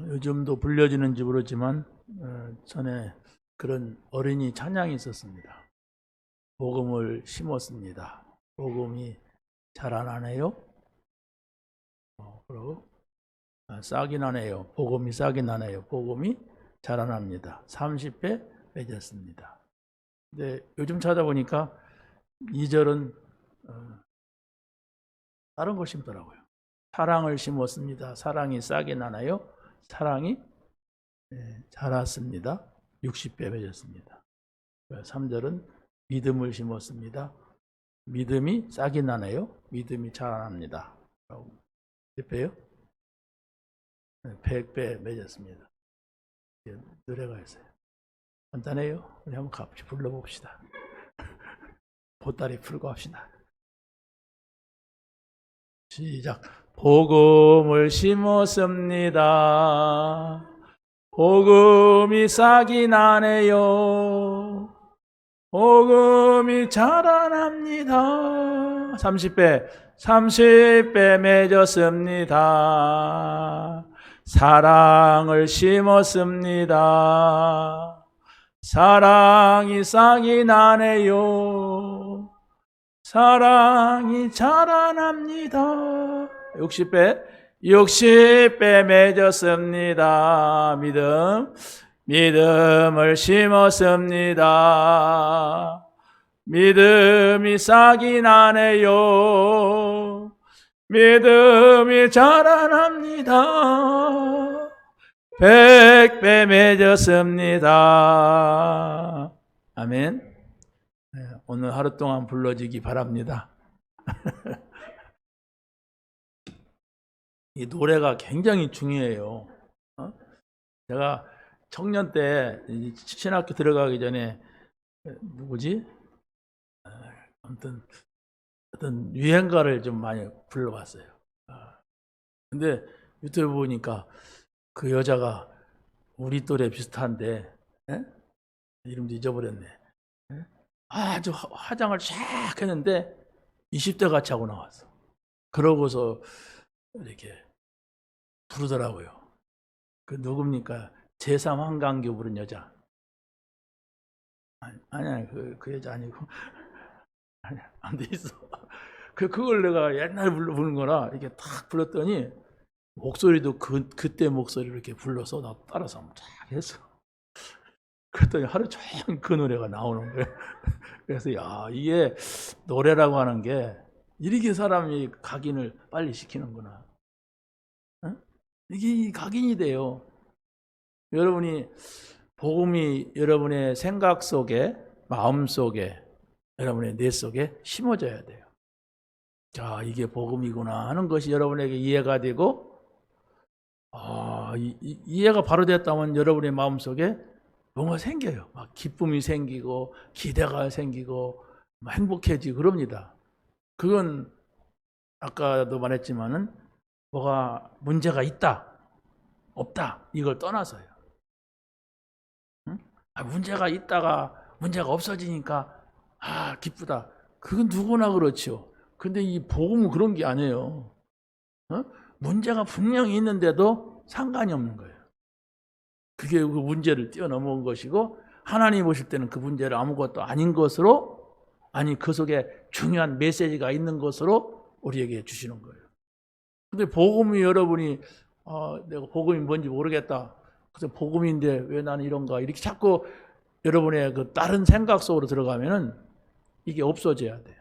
요즘도 불려지는지 모르지만 전에 그런 어린이 찬양이 있었습니다. 복음을 심었습니다. 복음이 자라나네요. 그리고 싹이 나네요. 복음이 싹이 나네요. 복음이 자라납니다. 30배 맺었습니다. 근데 요즘 찾아보니까 2절은 다른 걸 심더라고요. 사랑을 심었습니다. 사랑이 싹이 나나요? 사랑이 자랐습니다. 60배 맺었습니다. 3절은 믿음을 심었습니다. 믿음이 싹이 나나요? 믿음이 자라납니다. 몇 배요? 100배 맺었습니다. 노래가 있어요. 간단해요. 우리 한번 같이 불러봅시다. 보따리 풀고 합시다. 시작. 복음을 심었습니다. 복음이 싹이 나네요. 복음이 자라납니다. 30배 맺었습니다. 사랑을 심었습니다. 사랑이 싹이 나네요. 사랑이 자라납니다. 60배 맺었습니다. 믿음을 심었습니다. 믿음이 싹이 나네요. 믿음이 자라납니다. 100배 맺었습니다. 아멘. 오늘 하루 동안 불러지기 바랍니다. 이 노래가 굉장히 중요해요. 제가 청년 때 신학교 들어가기 전에 아무튼 어떤 유행가를 좀 많이 불러봤어요. 근데 유튜브 보니까 그 여자가 우리 또래 비슷한데 이름도 잊어버렸네. 아주 화장을 쫙 했는데 20대 같이 하고 나왔어. 그러고서 이렇게 부르더라고요. 그 누굽니까? 제3한강교 부른 여자. 아니야, 그 여자 아니고. 아니야, 안 돼 있어. 그걸 내가 옛날에 부른 거라 이렇게 탁 불렀더니 목소리도 그때 목소리로 이렇게 불러서 나 따라서 쫙 했어. 그랬더니 하루 종일 그 노래가 나오는 거예요. 그래서 이게 노래라고 하는 게 이렇게 사람이 각인을 빨리 시키는구나. 이게 각인이 돼요. 여러분이 복음이 여러분의 생각 속에, 마음 속에, 여러분의 뇌 속에 심어져야 돼요. 자, 이게 복음이구나 하는 것이 여러분에게 이해가 되고, 이해가 바로 됐다면 여러분의 마음 속에 뭔가 생겨요. 막 기쁨이 생기고, 기대가 생기고, 행복해지고 그럽니다. 그건 아까도 말했지만은 뭐가 문제가 있다, 없다, 이걸 떠나서요. 문제가 있다가 문제가 없어지니까 기쁘다. 그건 누구나 그렇죠. 근데 이 복음은 그런 게 아니에요. 문제가 분명히 있는데도 상관이 없는 거예요. 그게 그 문제를 뛰어넘은 것이고, 하나님 보실 때는 그 문제를 아무것도 아닌 것으로, 그 속에 중요한 메시지가 있는 것으로 우리에게 주시는 거예요. 근데 복음이 여러분이 내가 복음이 뭔지 모르겠다. 그래서 복음인데 왜 나는 이런가, 이렇게 자꾸 여러분의 그 다른 생각 속으로 들어가면은 이게 없어져야 돼요.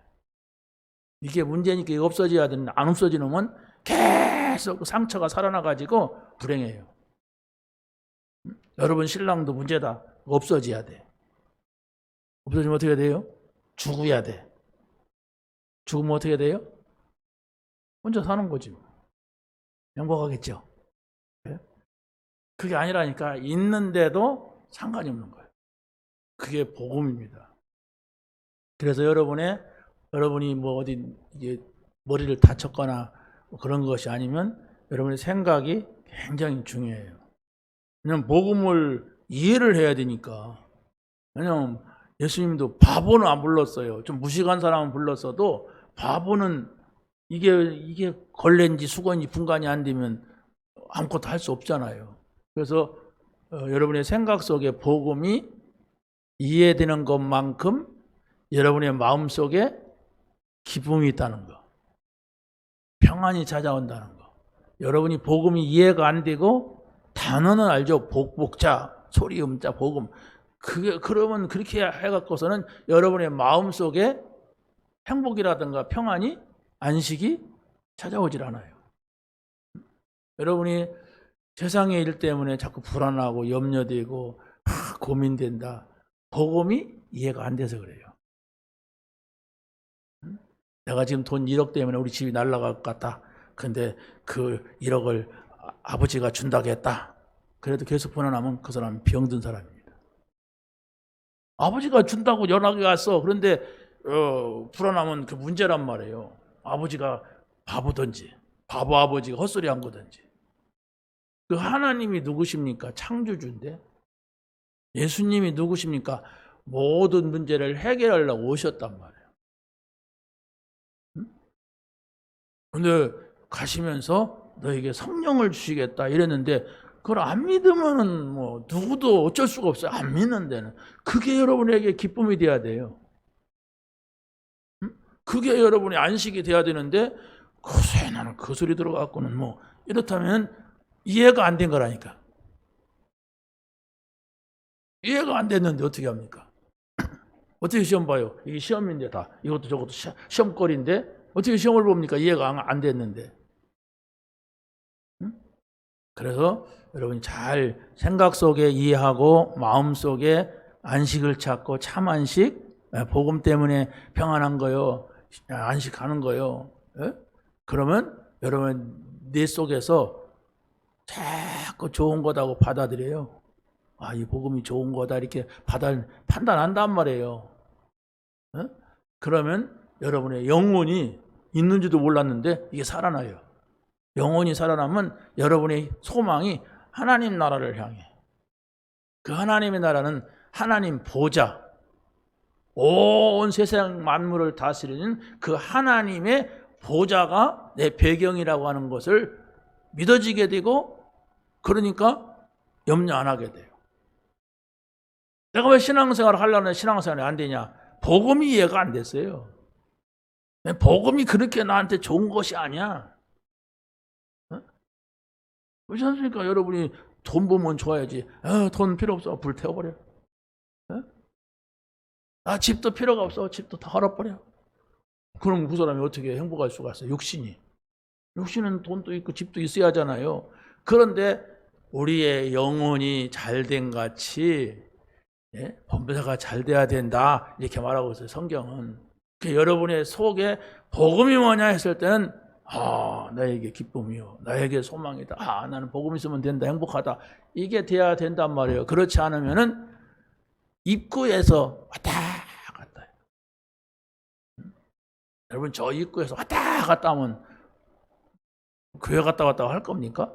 이게 문제니까 이게 없어져야 되는데 안 없어지면 계속 상처가 살아나가지고 불행해요. 여러분 신랑도 문제다. 없어져야 돼. 없어지면 어떻게 돼요? 죽어야 돼. 죽으면 어떻게 돼요? 혼자 사는 거지. 행복하겠죠. 그게 아니라니까. 있는데도 상관이 없는 거예요. 그게 복음입니다. 그래서 여러분이 뭐 어디 이게 머리를 다쳤거나 그런 것이 아니면 여러분의 생각이 굉장히 중요해요. 왜냐면 복음을 이해를 해야 되니까. 왜냐면 예수님도 바보는 안 불렀어요. 좀 무식한 사람은 불렀어도 바보는 이게 걸레인지 수건인지 분간이 안 되면 아무것도 할 수 없잖아요. 그래서 여러분의 생각 속에 복음이 이해되는 것만큼 여러분의 마음속에 기쁨이 있다는 거, 평안이 찾아온다는 거. 여러분이 복음이 이해가 안 되고 단어는 알죠. 복자, 소리 음자, 복음. 그러면 그렇게 해갖고서는 여러분의 마음속에 행복이라든가 평안이, 안식이 찾아오질 않아요. 여러분이 세상의 일 때문에 자꾸 불안하고 염려되고 고민된다. 복음이 이해가 안 돼서 그래요. 내가 지금 돈 1억 때문에 우리 집이 날아갈 것 같다. 근데 그 1억을 아버지가 준다고 했다. 그래도 계속 불안하면 그 사람은 병든 사람입니다. 아버지가 준다고 연락이 왔어. 그런데 불안하면 그 문제란 말이에요. 아버지가 바보든지 바보 아버지가 헛소리 한 거든지. 그 하나님이 누구십니까? 창조주인데. 예수님이 누구십니까? 모든 문제를 해결하려고 오셨단 말이에요. 근데 가시면서 너에게 성령을 주시겠다 이랬는데 그걸 안 믿으면은 뭐 누구도 어쩔 수가 없어요. 안 믿는 데는. 그게 여러분에게 기쁨이 돼야 돼요. 그게 여러분의 안식이 돼야 되는데 그새 나는 그 소리 들어갖고는 뭐 이렇다면 이해가 안 된 거라니까. 이해가 안 됐는데 어떻게 합니까? 어떻게 시험 봐요? 이게 시험인데 다 이것도 저것도 시험거리인데 어떻게 시험을 봅니까? 이해가 안 됐는데. 그래서 여러분이 잘 생각 속에 이해하고 마음 속에 안식을 찾고 참 안식, 복음 때문에 평안한 거요, 안식하는 거요. 그러면 여러분 내 속에서 자꾸 좋은 거다고 받아들여요. 아, 이 복음이 좋은 거다 이렇게 판단한단 말이에요. 그러면 여러분의 영혼이 있는지도 몰랐는데 이게 살아나요. 영혼이 살아나면 여러분의 소망이 하나님 나라를 향해. 그 하나님의 나라는 하나님 보좌, 온 세상 만물을 다스리는 그 하나님의 보좌가 내 배경이라고 하는 것을 믿어지게 되고, 그러니까 염려 안 하게 돼요. 내가 왜 신앙생활을 하려면 신앙생활이 안 되냐? 복음이 이해가 안 됐어요. 복음이 그렇게 나한테 좋은 것이 아니야. 그렇지 않습니까? 여러분이 돈 벌면 좋아야지. 돈 필요 없어. 불 태워버려. 집도 필요가 없어. 집도 다 헐어버려. 그럼 그 사람이 어떻게 행복할 수가 있어요? 육신은 돈도 있고 집도 있어야 하잖아요. 그런데 우리의 영혼이 잘된 같이 범사가 잘 돼야 된다 이렇게 말하고 있어요. 성경은. 여러분의 속에 복음이 뭐냐 했을 때는 나에게 기쁨이요, 나에게 소망이다. 나는 복음 있으면 된다, 행복하다. 이게 돼야 된단 말이에요. 그렇지 않으면은 입구에서 왔다 갔다 해요. 여러분 저 입구에서 왔다 갔다 하면 교회 갔다 왔다 할 겁니까?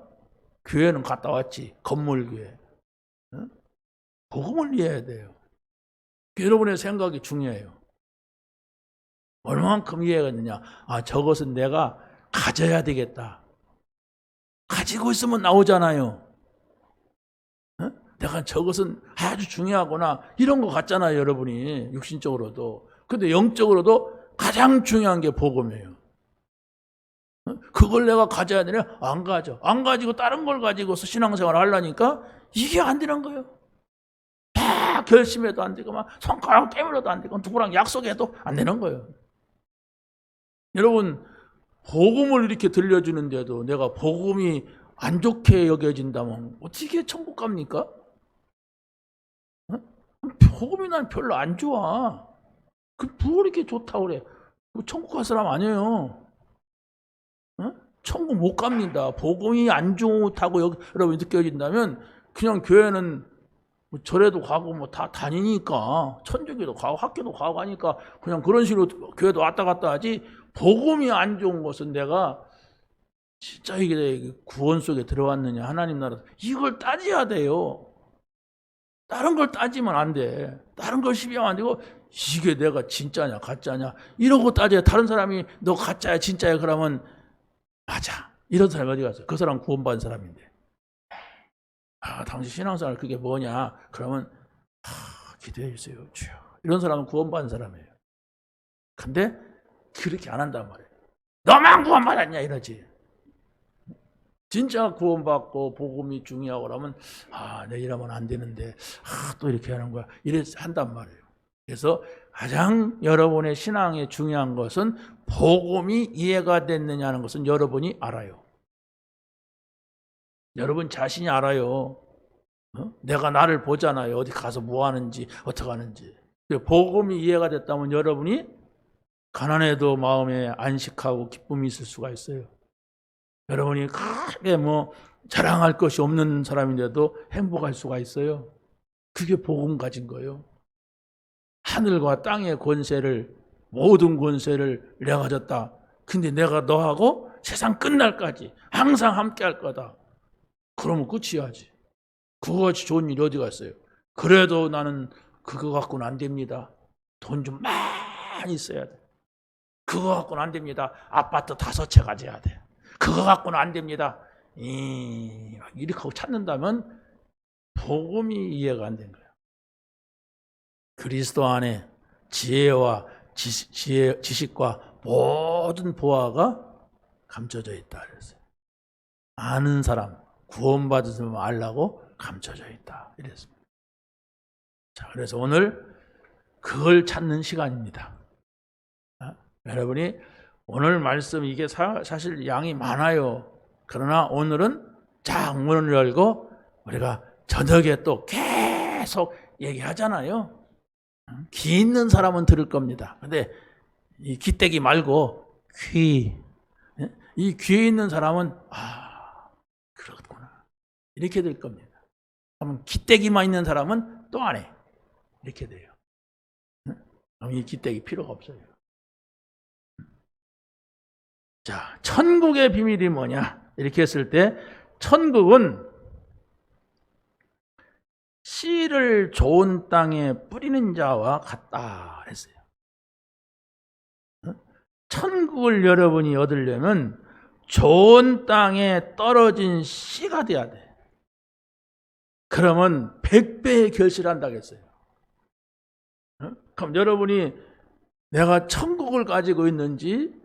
교회는 갔다 왔지. 건물교회. 복음을 이해해야 돼요. 여러분의 생각이 중요해요. 얼마만큼 이해가 되느냐. 저것은 내가 가져야 되겠다. 가지고 있으면 나오잖아요. 내가 저것은 아주 중요하구나 이런 거 같잖아요. 여러분이 육신적으로도. 근데 영적으로도 가장 중요한 게 복음이에요. 그걸 내가 가져야 되냐? 안 가져. 안 가지고 다른 걸 가지고서 신앙생활을 하려니까 이게 안 되는 거예요. 다 결심해도 안 되고 막 손가락 깨물어도 안 되고 누구랑 약속해도 안 되는 거예요. 여러분 복음을 이렇게 들려주는데도 내가 복음이 안 좋게 여겨진다면 어떻게 천국 갑니까? 복음이 난 별로 안 좋아. 뭘 이렇게 좋다고 그래? 천국 갈 사람 아니에요. 천국 못 갑니다. 복음이 안 좋다고 여러분이 느껴진다면 그냥 교회는 절에도 가고 다 다니니까, 천주교도 가고 학교도 가고 하니까 그냥 그런 식으로 교회도 왔다 갔다 하지, 복음이 안 좋은 것은 내가 진짜 이게 구원 속에 들어왔느냐, 하나님 나라, 이걸 따져야 돼요. 다른 걸 따지면 안 돼. 다른 걸 시비하면 안 되고 이게 내가 진짜냐 가짜냐 이러고 따져야. 다른 사람이 너 가짜야 진짜야 그러면 맞아. 이런 사람이 어디 갔어? 그 사람 구원받은 사람인데. 당신 신앙생활 그게 뭐냐? 그러면 기도해 주세요. 주여. 이런 사람은 구원받은 사람이에요. 근데 그렇게 안 한단 말이에요. 너만 구원받았냐 이러지. 진짜 구원받고 복음이 중요하고 그러면 내 이러면 안 되는데 또 이렇게 하는 거야. 이래 한단 말이에요. 그래서 가장 여러분의 신앙에 중요한 것은 복음이 이해가 됐느냐는 것은 여러분이 알아요. 여러분 자신이 알아요. 내가 나를 보잖아요. 어디 가서 뭐 하는지 어떻게 하는지. 복음이 이해가 됐다면 여러분이 가난해도 마음에 안식하고 기쁨이 있을 수가 있어요. 여러분이 크게 자랑할 것이 없는 사람인데도 행복할 수가 있어요. 그게 복음 가진 거예요. 하늘과 땅의 권세를, 모든 권세를 내가 줬다. 근데 내가 너하고 세상 끝날까지 항상 함께 할 거다. 그러면 끝이야지. 그거같이 좋은 일이 어디가 있어요. 그래도 나는 그거 갖고는 안 됩니다. 돈 좀 많이 써야 돼. 그거 갖고는 안 됩니다. 아파트 5채 가져야 돼. 그거 갖고는 안 됩니다. 이렇게 하고 찾는다면 복음이 이해가 안 된 거예요. 그리스도 안에 지혜와 지식과 모든 보화가 감춰져 있다 그랬어요. 아는 사람, 구원받은 사람 알라고 감춰져 있다 이랬습니다. 자, 그래서 오늘 그걸 찾는 시간입니다. 여러분이 오늘 말씀 이게 사실 양이 많아요. 그러나 오늘은 쫙 문을 열고 우리가 저녁에 또 계속 얘기하잖아요. 귀 있는 사람은 들을 겁니다. 근데 이 귀때기 말고 이 귀에 있는 사람은 그렇구나 이렇게 될 겁니다. 그러면 귀때기만 있는 사람은 또 안 해. 이렇게 돼요. 그럼 이 귀때기 필요가 없어요. 자, 천국의 비밀이 뭐냐? 이렇게 했을 때 천국은 씨를 좋은 땅에 뿌리는 자와 같다 했어요. 천국을 여러분이 얻으려면 좋은 땅에 떨어진 씨가 돼야 돼. 그러면 100배의 결실한다고 했어요. 그럼 여러분이 내가 천국을 가지고 있는지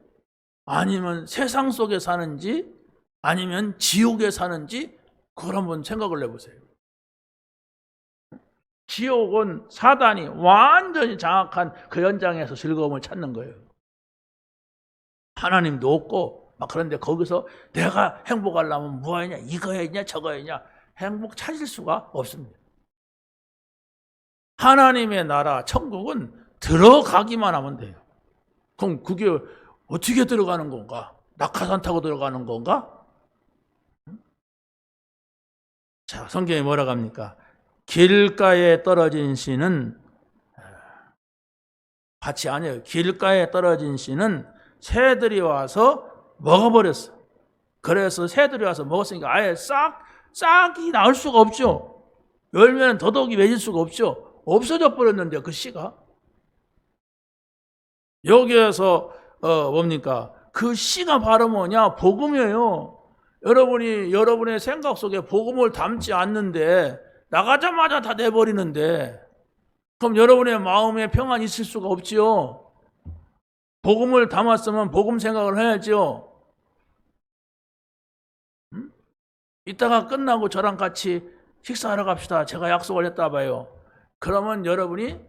아니면 세상 속에 사는지 아니면 지옥에 사는지 그걸 한번 생각을 해보세요. 지옥은 사단이 완전히 장악한 그 현장에서 즐거움을 찾는 거예요. 하나님도 없고 그런데 거기서 내가 행복하려면 뭐 해야 되냐, 이거 해야 되냐, 저거 해야 되냐, 행복 찾을 수가 없습니다. 하나님의 나라 천국은 들어가기만 하면 돼요. 그럼 그게 어떻게 들어가는 건가? 낙하산 타고 들어가는 건가? 자, 성경에 뭐라고 합니까? 길가에 떨어진 씨는 밭이 아니에요. 길가에 떨어진 씨는 새들이 와서 먹어버렸어. 그래서 새들이 와서 먹었으니까 아예 싹이 나올 수가 없죠. 열매는 더더욱이 맺을 수가 없죠. 없어져 버렸는데 그 씨가. 여기에서 뭡니까? 그 씨가 바로 뭐냐? 복음이에요. 여러분이 여러분의 생각 속에 복음을 담지 않는데 나가자마자 다 내버리는데 그럼 여러분의 마음에 평안이 있을 수가 없지요. 복음을 담았으면 복음 생각을 해야죠. 이따가 끝나고 저랑 같이 식사하러 갑시다. 제가 약속을 했다 봐요. 그러면 여러분이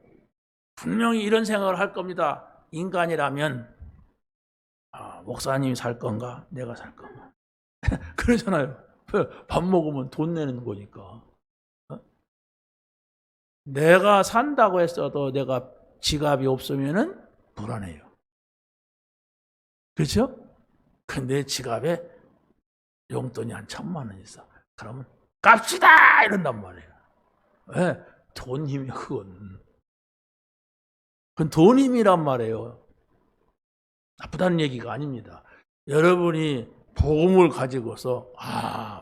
분명히 이런 생각을 할 겁니다. 인간이라면 목사님이 살 건가? 내가 살 건가? 그러잖아요. 밥 먹으면 돈 내는 거니까. 내가 산다고 했어도 내가 지갑이 없으면은 불안해요. 그렇죠? 근데 지갑에 용돈이 한 1,000만 원 있어. 그러면 갑시다! 이런단 말이에요. 왜? 돈 힘이 그건. 그건 돈 힘이란 말이에요. 나쁘다는 얘기가 아닙니다. 여러분이 복음을 가지고서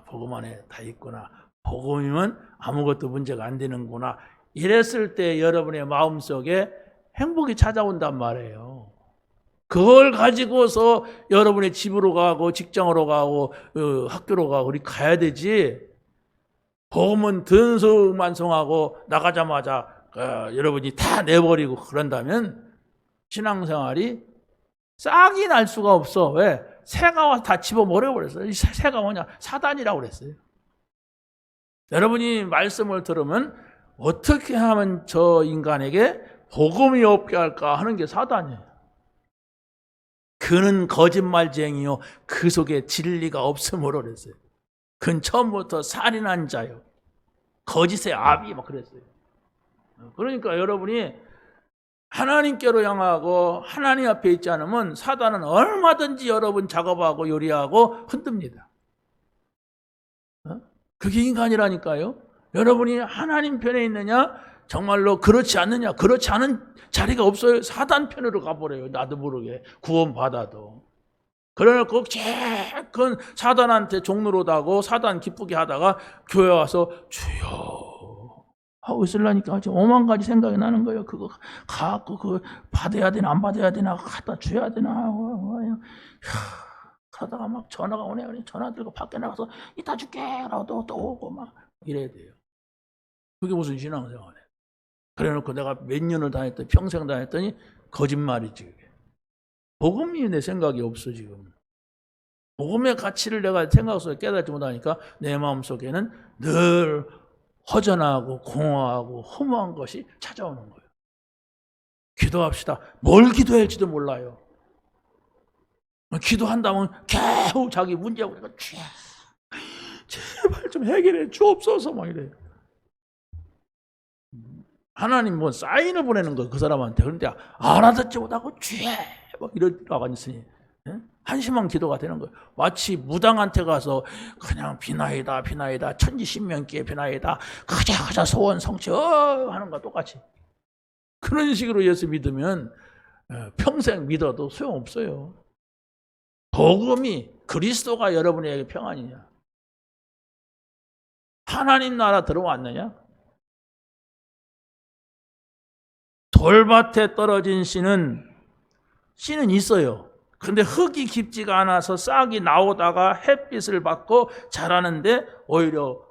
복음 안에 다 있구나. 복음이면 아무것도 문제가 안 되는구나. 이랬을 때 여러분의 마음속에 행복이 찾아온단 말이에요. 그걸 가지고서 여러분의 집으로 가고 직장으로 가고 학교로 가고 우리 가야 되지. 복음은 든속만성하고 나가자마자 여러분이 다 내버리고 그런다면 신앙생활이 싹이 날 수가 없어. 왜? 새가 와서 다 집어버려버렸어요. 이 새가 뭐냐? 사단이라고 그랬어요. 여러분이 말씀을 들으면 어떻게 하면 저 인간에게 복음이 없게 할까 하는 게 사단이에요. 그는 거짓말쟁이요 그 속에 진리가 없음으로 그랬어요. 그는 처음부터 살인한 자요 거짓의 아비 막 그랬어요. 그러니까 여러분이 하나님께로 향하고 하나님 앞에 있지 않으면 사단은 얼마든지 여러분 작업하고 요리하고 흔듭니다. 그게 인간이라니까요. 여러분이 하나님 편에 있느냐 정말로 그렇지 않느냐 그렇지 않은 자리가 없어요. 사단 편으로 가버려요. 나도 모르게 구원받아도. 그래놓고 그 사단한테 종로로다고 사단 기쁘게 하다가 교회 와서 주여 하고 있으려니까 오만 가지 생각이 나는 거예요. 그거 갖고 그 받아야 되나 안 받아야 되나 갖다 줘야 되나 하다가 막 전화가 오네. 전화 들고 밖에 나가서 이따 줄게 라고 또 오고 막 이래야 돼요. 그게 무슨 신앙생활이에요. 그래놓고 내가 몇 년을 다녔더니 평생 다녔더니 거짓말이지. 그게. 복음이 내 생각이 없어 지금. 복음의 가치를 내가 생각 속에 깨닫지 못하니까 내 마음속에는 늘 허전하고 공허하고 허무한 것이 찾아오는 거예요. 기도합시다. 뭘 기도할지도 몰라요. 기도한다면 겨우 자기 문제하고 내가 제발 좀 해결해 주옵소서 막 이래요. 하나님 뭐 사인을 보내는 거예요 그 사람한테. 그런데 알아듣지 못하고 주여 막 이러고 있으니 한심한 기도가 되는 거예요. 마치 무당한테 가서 그냥 비나이다 천지신명기에 비나이다 그저 소원 성취 하는 거 똑같이 그런 식으로 예수 믿으면 평생 믿어도 소용없어요. 복음이 그리스도가 여러분에게 평안이냐? 하나님 나라 들어왔느냐? 돌밭에 떨어진 씨는 있어요. 근데 흙이 깊지가 않아서 싹이 나오다가 햇빛을 받고 자라는데 오히려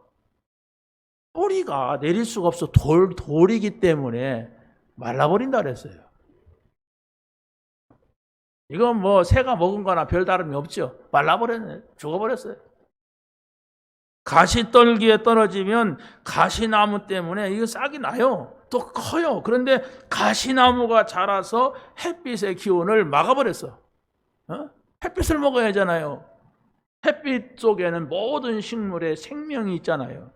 뿌리가 내릴 수가 없어. 돌이기 때문에 말라버린다 그랬어요. 이건 뭐 새가 먹은 거나 별 다름이 없죠. 말라버렸네. 죽어버렸어요. 가시떨기에 떨어지면 가시나무 때문에 이거 싹이 나요. 또 커요. 그런데 가시나무가 자라서 햇빛의 기온을 막아버렸어. 햇빛을 먹어야 하잖아요. 햇빛 속에는 모든 식물의 생명이 있잖아요.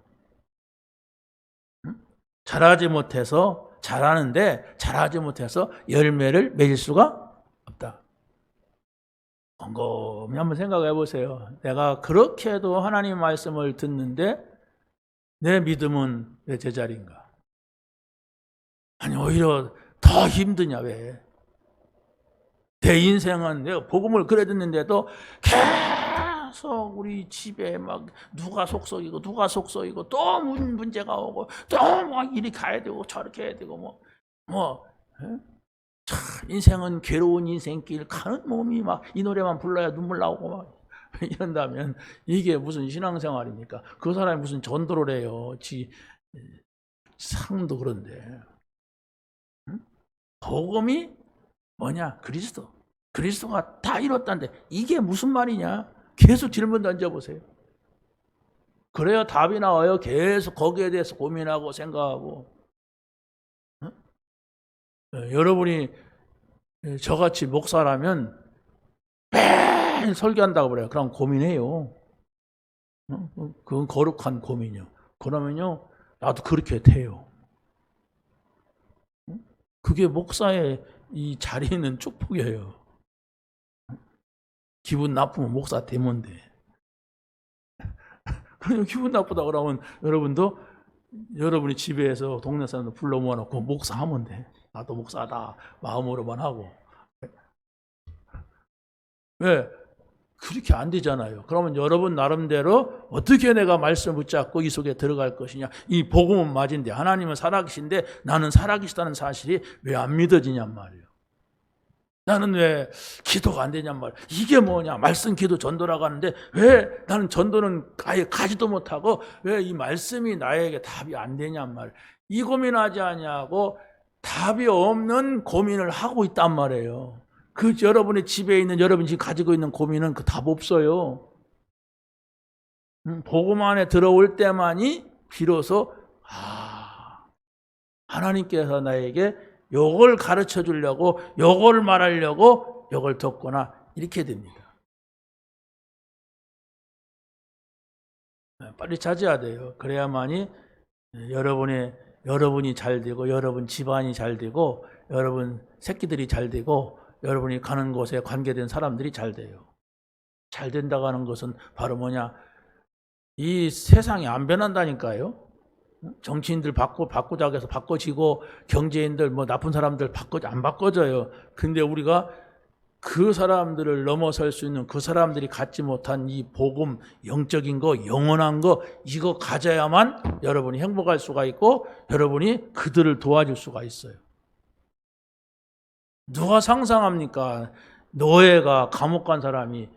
자라지 못해서 자라는데 자라지 못해서 열매를 맺을 수가 없다. 곰곰이 한번 생각해 보세요. 내가 그렇게도 하나님 말씀을 듣는데 내 믿음은 왜 제자리인가? 아니 오히려 더 힘드냐 왜? 내 인생은 내가 복음을 그래 듣는데도 계속 우리 집에 막 누가 속썩이고 또 문제가 오고 또 막 이리 가야 되고 저렇게 해야 되고 참 인생은 괴로운 인생길 가는 몸이 막 이 노래만 불러야 눈물 나오고 막 이런다면 이게 무슨 신앙생활입니까? 그 사람이 무슨 전도를 해요. 상도 그런데 복음이 뭐냐? 그리스도가 다 이뤘다는데 이게 무슨 말이냐? 계속 질문 던져보세요. 그래야 답이 나와요. 계속 거기에 대해서 고민하고 생각하고. 여러분이 저같이 목사라면 매일 설교한다고 그래요. 그럼 고민해요. 그건 거룩한 고민이요. 그러면요 나도 그렇게 돼요. 그게 목사의 이 자리는 축복이에요. 기분 나쁘면 목사 되면 돼. 기분 나쁘다 그러면 여러분도 여러분이 집에서 동네 사람들 불러 모아놓고 목사하면 돼. 나도 목사다 마음으로만 하고. 왜? 그렇게 안 되잖아요. 그러면 여러분 나름대로 어떻게 내가 말씀을 붙잡고 이 속에 들어갈 것이냐. 이 복음은 맞은데 하나님은 살아계신데 나는 살아계시다는 사실이 왜 안 믿어지냔 말이에요. 나는 왜 기도가 안 되냔 말. 이게 뭐냐? 말씀, 기도, 전도라고 하는데 왜 나는 전도는 아예 가지도 못하고 왜 이 말씀이 나에게 답이 안 되냔 말. 이 고민하지 않냐고 답이 없는 고민을 하고 있단 말이에요. 그 여러분의 집에 있는, 여러분이 지금 가지고 있는 고민은 그 답 없어요. 복음 안에 들어올 때만이 비로소 하나님께서 나에게 요걸 가르쳐 주려고, 요걸 말하려고 요걸 듣거나 이렇게 됩니다. 빨리 찾아야 돼요. 그래야만이 여러분이 잘 되고, 여러분 집안이 잘 되고, 여러분 새끼들이 잘 되고, 여러분이 가는 곳에 관계된 사람들이 잘 돼요. 잘 된다고 하는 것은 바로 뭐냐? 이 세상이 안 변한다니까요. 정치인들 바꾸자고 해서 바꿔지고, 경제인들 뭐 나쁜 사람들 안 바꿔져요. 근데 우리가 그 사람들을 넘어설 수 있는, 그 사람들이 갖지 못한 이 복음, 영적인 거, 영원한 거, 이거 가져야만 여러분이 행복할 수가 있고 여러분이 그들을 도와줄 수가 있어요. 누가 상상합니까? 노예가 감옥 간 사람이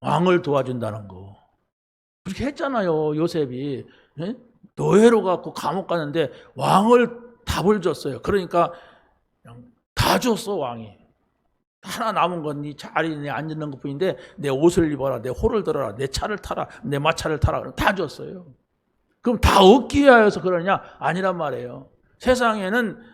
왕을 도와준다는 거. 그렇게 했잖아요, 요셉이. 노예로 갖고 감옥 가는데 왕을 답을 줬어요. 그러니까 다 줬어, 왕이. 하나 남은 건 네 자리에 앉는 것뿐인데 내 옷을 입어라, 내 호를 들어라, 내 차를 타라, 내 마차를 타라. 다 줬어요. 그럼 다 얻기 위하여서 그러냐? 아니란 말이에요. 세상에는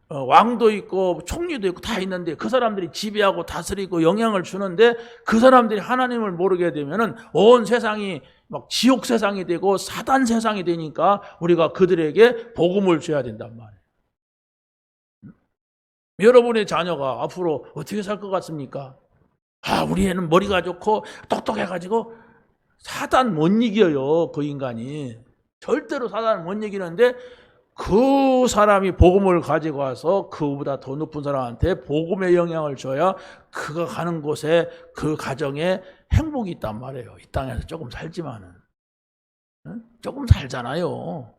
왕도 있고 총리도 있고 다 있는데 그 사람들이 지배하고 다스리고 영향을 주는데 그 사람들이 하나님을 모르게 되면은 온 세상이 막 지옥 세상이 되고 사단 세상이 되니까 우리가 그들에게 복음을 줘야 된단 말이에요. 여러분의 자녀가 앞으로 어떻게 살 것 같습니까? 우리 애는 머리가 좋고 똑똑해가지고 사단 못 이겨요. 그 인간이. 절대로 사단을 못 이기는데 그 사람이 복음을 가지고 와서 그보다 더 높은 사람한테 복음의 영향을 줘야 그가 가는 곳에 그 가정에 행복이 있단 말이에요. 이 땅에서 조금 살지만은. 조금 살잖아요.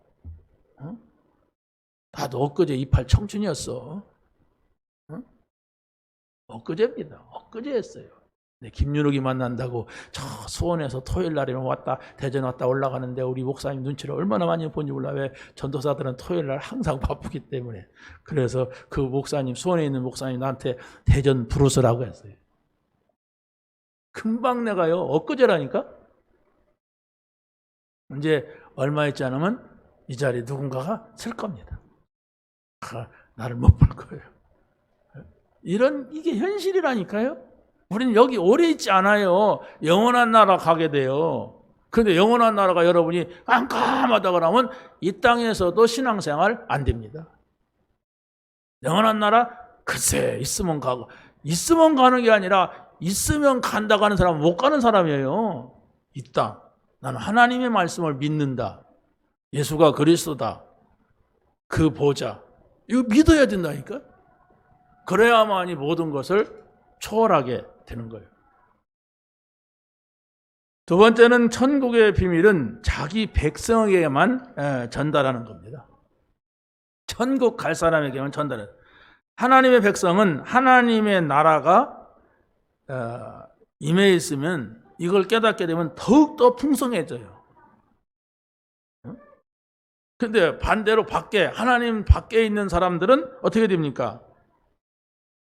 나도 엊그제 이팔 청춘이었어. 엊그제입니다. 엊그제 했어요. 김윤욱이 만난다고 저 수원에서 토요일 날이면 왔다, 대전 왔다 올라가는데 우리 목사님 눈치를 얼마나 많이 본지 몰라. 왜 전도사들은 토요일 날 항상 바쁘기 때문에. 그래서 그 목사님, 수원에 있는 목사님 나한테 대전 부르스라고 했어요. 금방 내가요. 엊그제라니까. 이제 얼마 있지 않으면 이 자리에 누군가가 쓸 겁니다. 나를 못 볼 거예요. 이게 현실이라니까요. 우리는 여기 오래 있지 않아요. 영원한 나라 가게 돼요. 그런데 영원한 나라가 여러분이 깜깜하다 그러면 이 땅에서도 신앙생활 안 됩니다. 영원한 나라 글쎄 있으면 가고, 있으면 가는 게 아니라 있으면 간다고 하는 사람은 못 가는 사람이에요. 이 땅. 나는 하나님의 말씀을 믿는다. 예수가 그리스도다. 그 보좌. 이거 믿어야 된다니까. 그래야만이 모든 것을 초월하게 되는 거예요. 두 번째는 천국의 비밀은 자기 백성에게만 전달하는 겁니다. 천국 갈 사람에게만 전달해요. 하나님의 백성은 하나님의 나라가 임해 있으면 이걸 깨닫게 되면 더욱더 풍성해져요. 근데 반대로 하나님 밖에 있는 사람들은 어떻게 됩니까?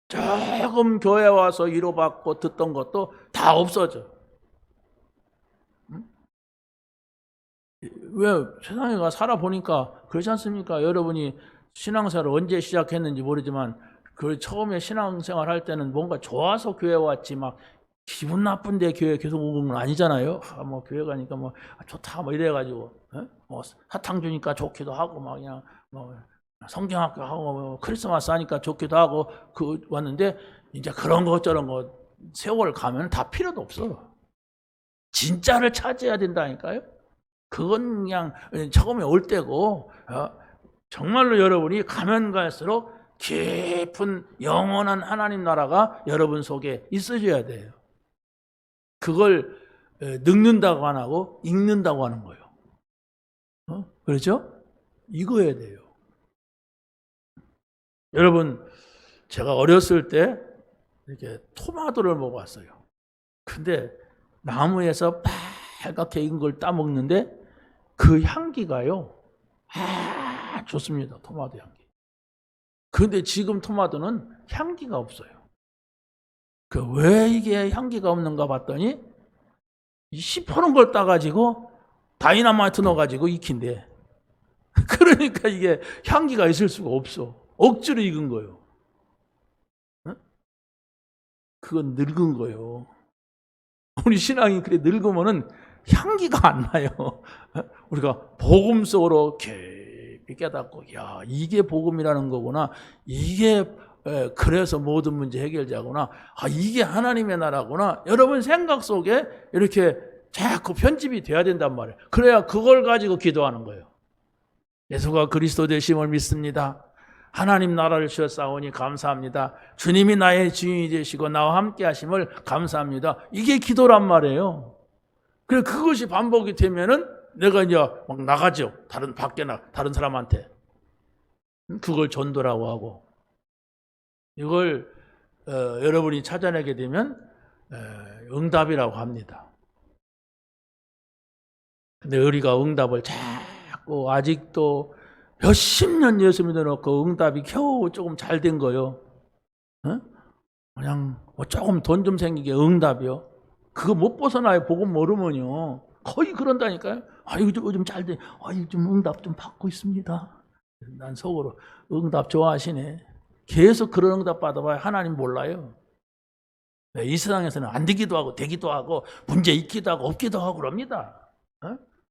조금 교회 와서 위로받고 듣던 것도 다 없어져. 왜 세상에 가 살아보니까 그렇지 않습니까? 여러분이 신앙생활을 언제 시작했는지 모르지만 그 처음에 신앙생활 할 때는 뭔가 좋아서 교회 왔지 막 기분 나쁜데 교회 계속 오는 건 아니잖아요. 뭐 교회 가니까 뭐 좋다 뭐 이래가지고 뭐 사탕 주니까 좋기도 하고 막 그냥 뭐 성경학교 하고 뭐 크리스마스 하니까 좋기도 하고 왔는데 이제 그런 것 저런 거 세월 가면 다 필요도 없어. 진짜를 찾아야 된다니까요. 그건 그냥 처음에 올 때고 정말로 여러분이 가면 갈수록 깊은 영원한 하나님 나라가 여러분 속에 있어줘야 돼요. 그걸 늙는다고 안 하고 읽는다고 하는 거예요. 그렇죠? 읽어야 돼요. 여러분, 제가 어렸을 때 이렇게 토마토를 먹어봤어요. 근데 나무에서 빨갛게 익은 걸 따먹는데 그 향기가요, 좋습니다. 토마토 향기. 근데 지금 토마토는 향기가 없어요. 왜 이게 향기가 없는가 봤더니 시퍼런 걸 따가지고 다이너마이트 넣어가지고 익힌대. 그러니까 이게 향기가 있을 수가 없어. 억지로 익은 거예요. 그건 늙은 거예요. 우리 신앙이 그래 늙으면은 향기가 안 나요. 우리가 복음 속으로 깊이 깨닫고, 야, 이게 복음이라는 거구나. 이게 그래서 모든 문제 해결자구나. 이게 하나님의 나라구나. 여러분 생각 속에 이렇게 자꾸 편집이 돼야 된단 말이에요. 그래야 그걸 가지고 기도하는 거예요. 예수가 그리스도 되심을 믿습니다. 하나님 나라를 주셨사오니 감사합니다. 주님이 나의 주인이 되시고 나와 함께 하심을 감사합니다. 이게 기도란 말이에요. 그래, 그것이 반복이 되면은 내가 이제 막 나가죠. 다른 사람한테. 그걸 전도라고 하고. 이걸 여러분이 찾아내게 되면 응답이라고 합니다. 근데 우리가 응답을 자꾸 아직도 몇십 년 예수 믿어놓고 응답이 겨우 조금 잘 된 거요. 그냥 조금 돈 좀 생기게 응답이요. 그거 못 벗어나요. 복음 모르면요. 거의 그런다니까요. 요즘 잘 돼. 요즘 응답 좀 받고 있습니다. 난 속으로 응답 좋아하시네. 계속 그런 응답 받아봐야 하나님 몰라요. 이 세상에서는 안 되기도 하고 되기도 하고 문제 있기도 하고 없기도 하고 그럽니다.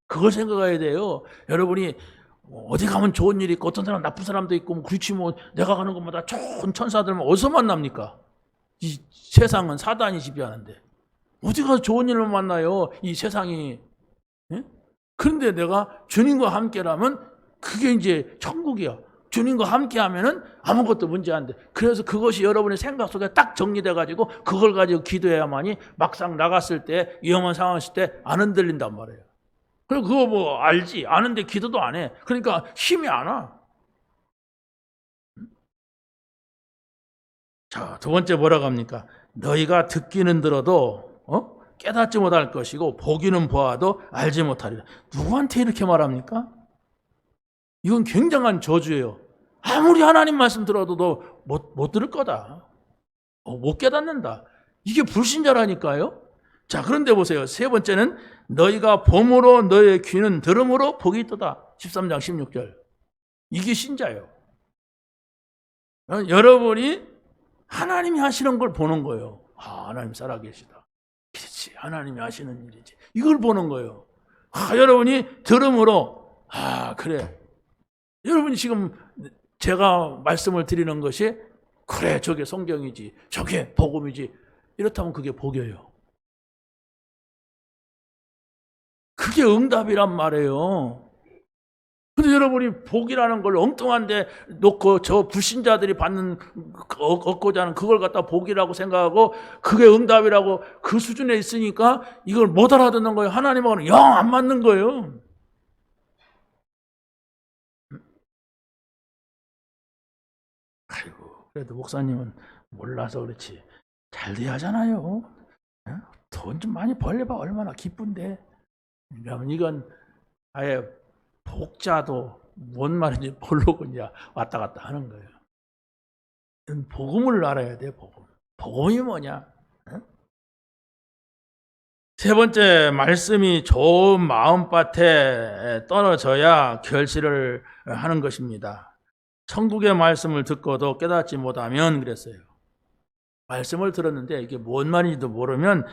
그걸 생각해야 돼요. 여러분이 어디 가면 좋은 일이 있고 어떤 사람 나쁜 사람도 있고 그렇지 뭐 내가 가는 곳마다 좋은 천사들만 어디서 만납니까? 이 세상은 사단이 지배하는데 어디 가서 좋은 일을 만나요? 이 세상이. 그런데 내가 주님과 함께라면 그게 이제 천국이야. 주님과 함께하면은 아무것도 문제 안 돼. 그래서 그것이 여러분의 생각 속에 딱 정리돼 가지고 그걸 가지고 기도해야만이 막상 나갔을 때 위험한 상황 있을 때 안 흔들린단 말이에요. 그리고 그거 뭐 알지? 아는데 기도도 안 해. 그러니까 힘이 안 와. 자, 두 번째 뭐라고 합니까? 너희가 듣기는 들어도 깨닫지 못할 것이고 보기는 보아도 알지 못하리라. 누구한테 이렇게 말합니까? 이건 굉장한 저주예요. 아무리 하나님 말씀 들어도 너 못 들을 거다. 못 깨닫는다. 이게 불신자라니까요. 자, 그런데 보세요. 세 번째는 너희가 봄으로 너희의 귀는 들음으로 복이 있도다. 13장 16절. 이게 신자예요. 여러분이 하나님이 하시는 걸 보는 거예요. 하나님 살아계시다. 그렇지. 하나님이 하시는 일이지. 이걸 보는 거예요. 여러분이 들음으로 그래. 여러분이 지금 제가 말씀을 드리는 것이 그래 저게 성경이지 저게 복음이지 이렇다면 그게 복이에요. 그게 응답이란 말이에요. 근데 여러분이 복이라는 걸 엉뚱한데 놓고 저 불신자들이 받는 얻고자 하는 그걸 갖다 복이라고 생각하고 그게 응답이라고 그 수준에 있으니까 이걸 못 알아듣는 거예요. 하나님하고는 영 안 맞는 거예요. 그래도 목사님은 몰라서 그렇지 잘 돼야 하잖아요. 돈 좀 많이 벌려봐 얼마나 기쁜데. 그러면 이건 아예 복자도 뭔 말인지 모르고 그냥 왔다 갔다 하는 거예요. 복음을 알아야 돼. 복음이 뭐냐? 세 번째 말씀이 좋은 마음밭에 떨어져야 결실을 하는 것입니다. 천국의 말씀을 듣고도 깨닫지 못하면 그랬어요. 말씀을 들었는데 이게 뭔 말인지도 모르면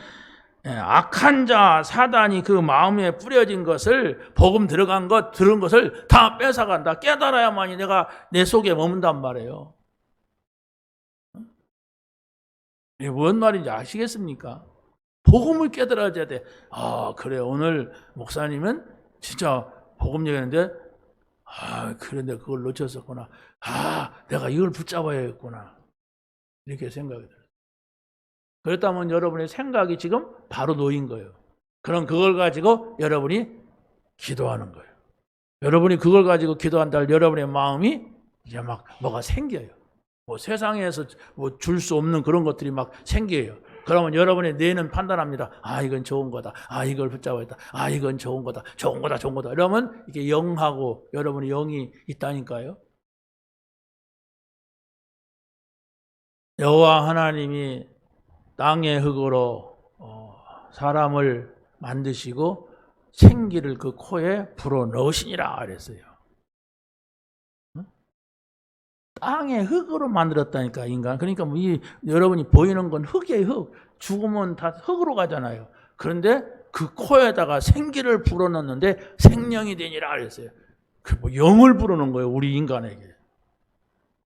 악한 자 사단이 그 마음에 뿌려진 것을 복음 들은 것을 다 뺏어간다. 깨달아야만이 내가 내 속에 머문단 말이에요. 이게 뭔 말인지 아시겠습니까? 복음을 깨달아야 돼. 그래 오늘 목사님은 진짜 복음 얘기하는데 그런데 그걸 놓쳤었구나. 내가 이걸 붙잡아야겠구나. 이렇게 생각이 들어요. 그렇다면 여러분의 생각이 지금 바로 놓인 거예요. 그럼 그걸 가지고 여러분이 기도하는 거예요. 여러분이 그걸 가지고 기도한다 여러분의 마음이 이제 막 뭐가 생겨요. 뭐 세상에서 뭐 줄 수 없는 그런 것들이 막 생겨요. 그러면 여러분의 뇌는 판단합니다. 아, 이건 좋은 거다. 아, 이걸 붙잡아야겠다. 아, 이건 좋은 거다. 좋은 거다. 좋은 거다. 이러면 이게 영하고 여러분의 영이 있다니까요. 여호와 하나님이 땅의 흙으로 사람을 만드시고 생기를 그 코에 불어 넣으시니라 그랬어요. 땅의 흙으로 만들었다니까, 인간. 그러니까 뭐 여러분이 보이는 건 흙이에요, 흙. 죽으면 다 흙으로 가잖아요. 그런데 그 코에다가 생기를 불어넣는데 생명이 되니라 그랬어요. 그 뭐 영을 불어넣은 거예요, 우리 인간에게.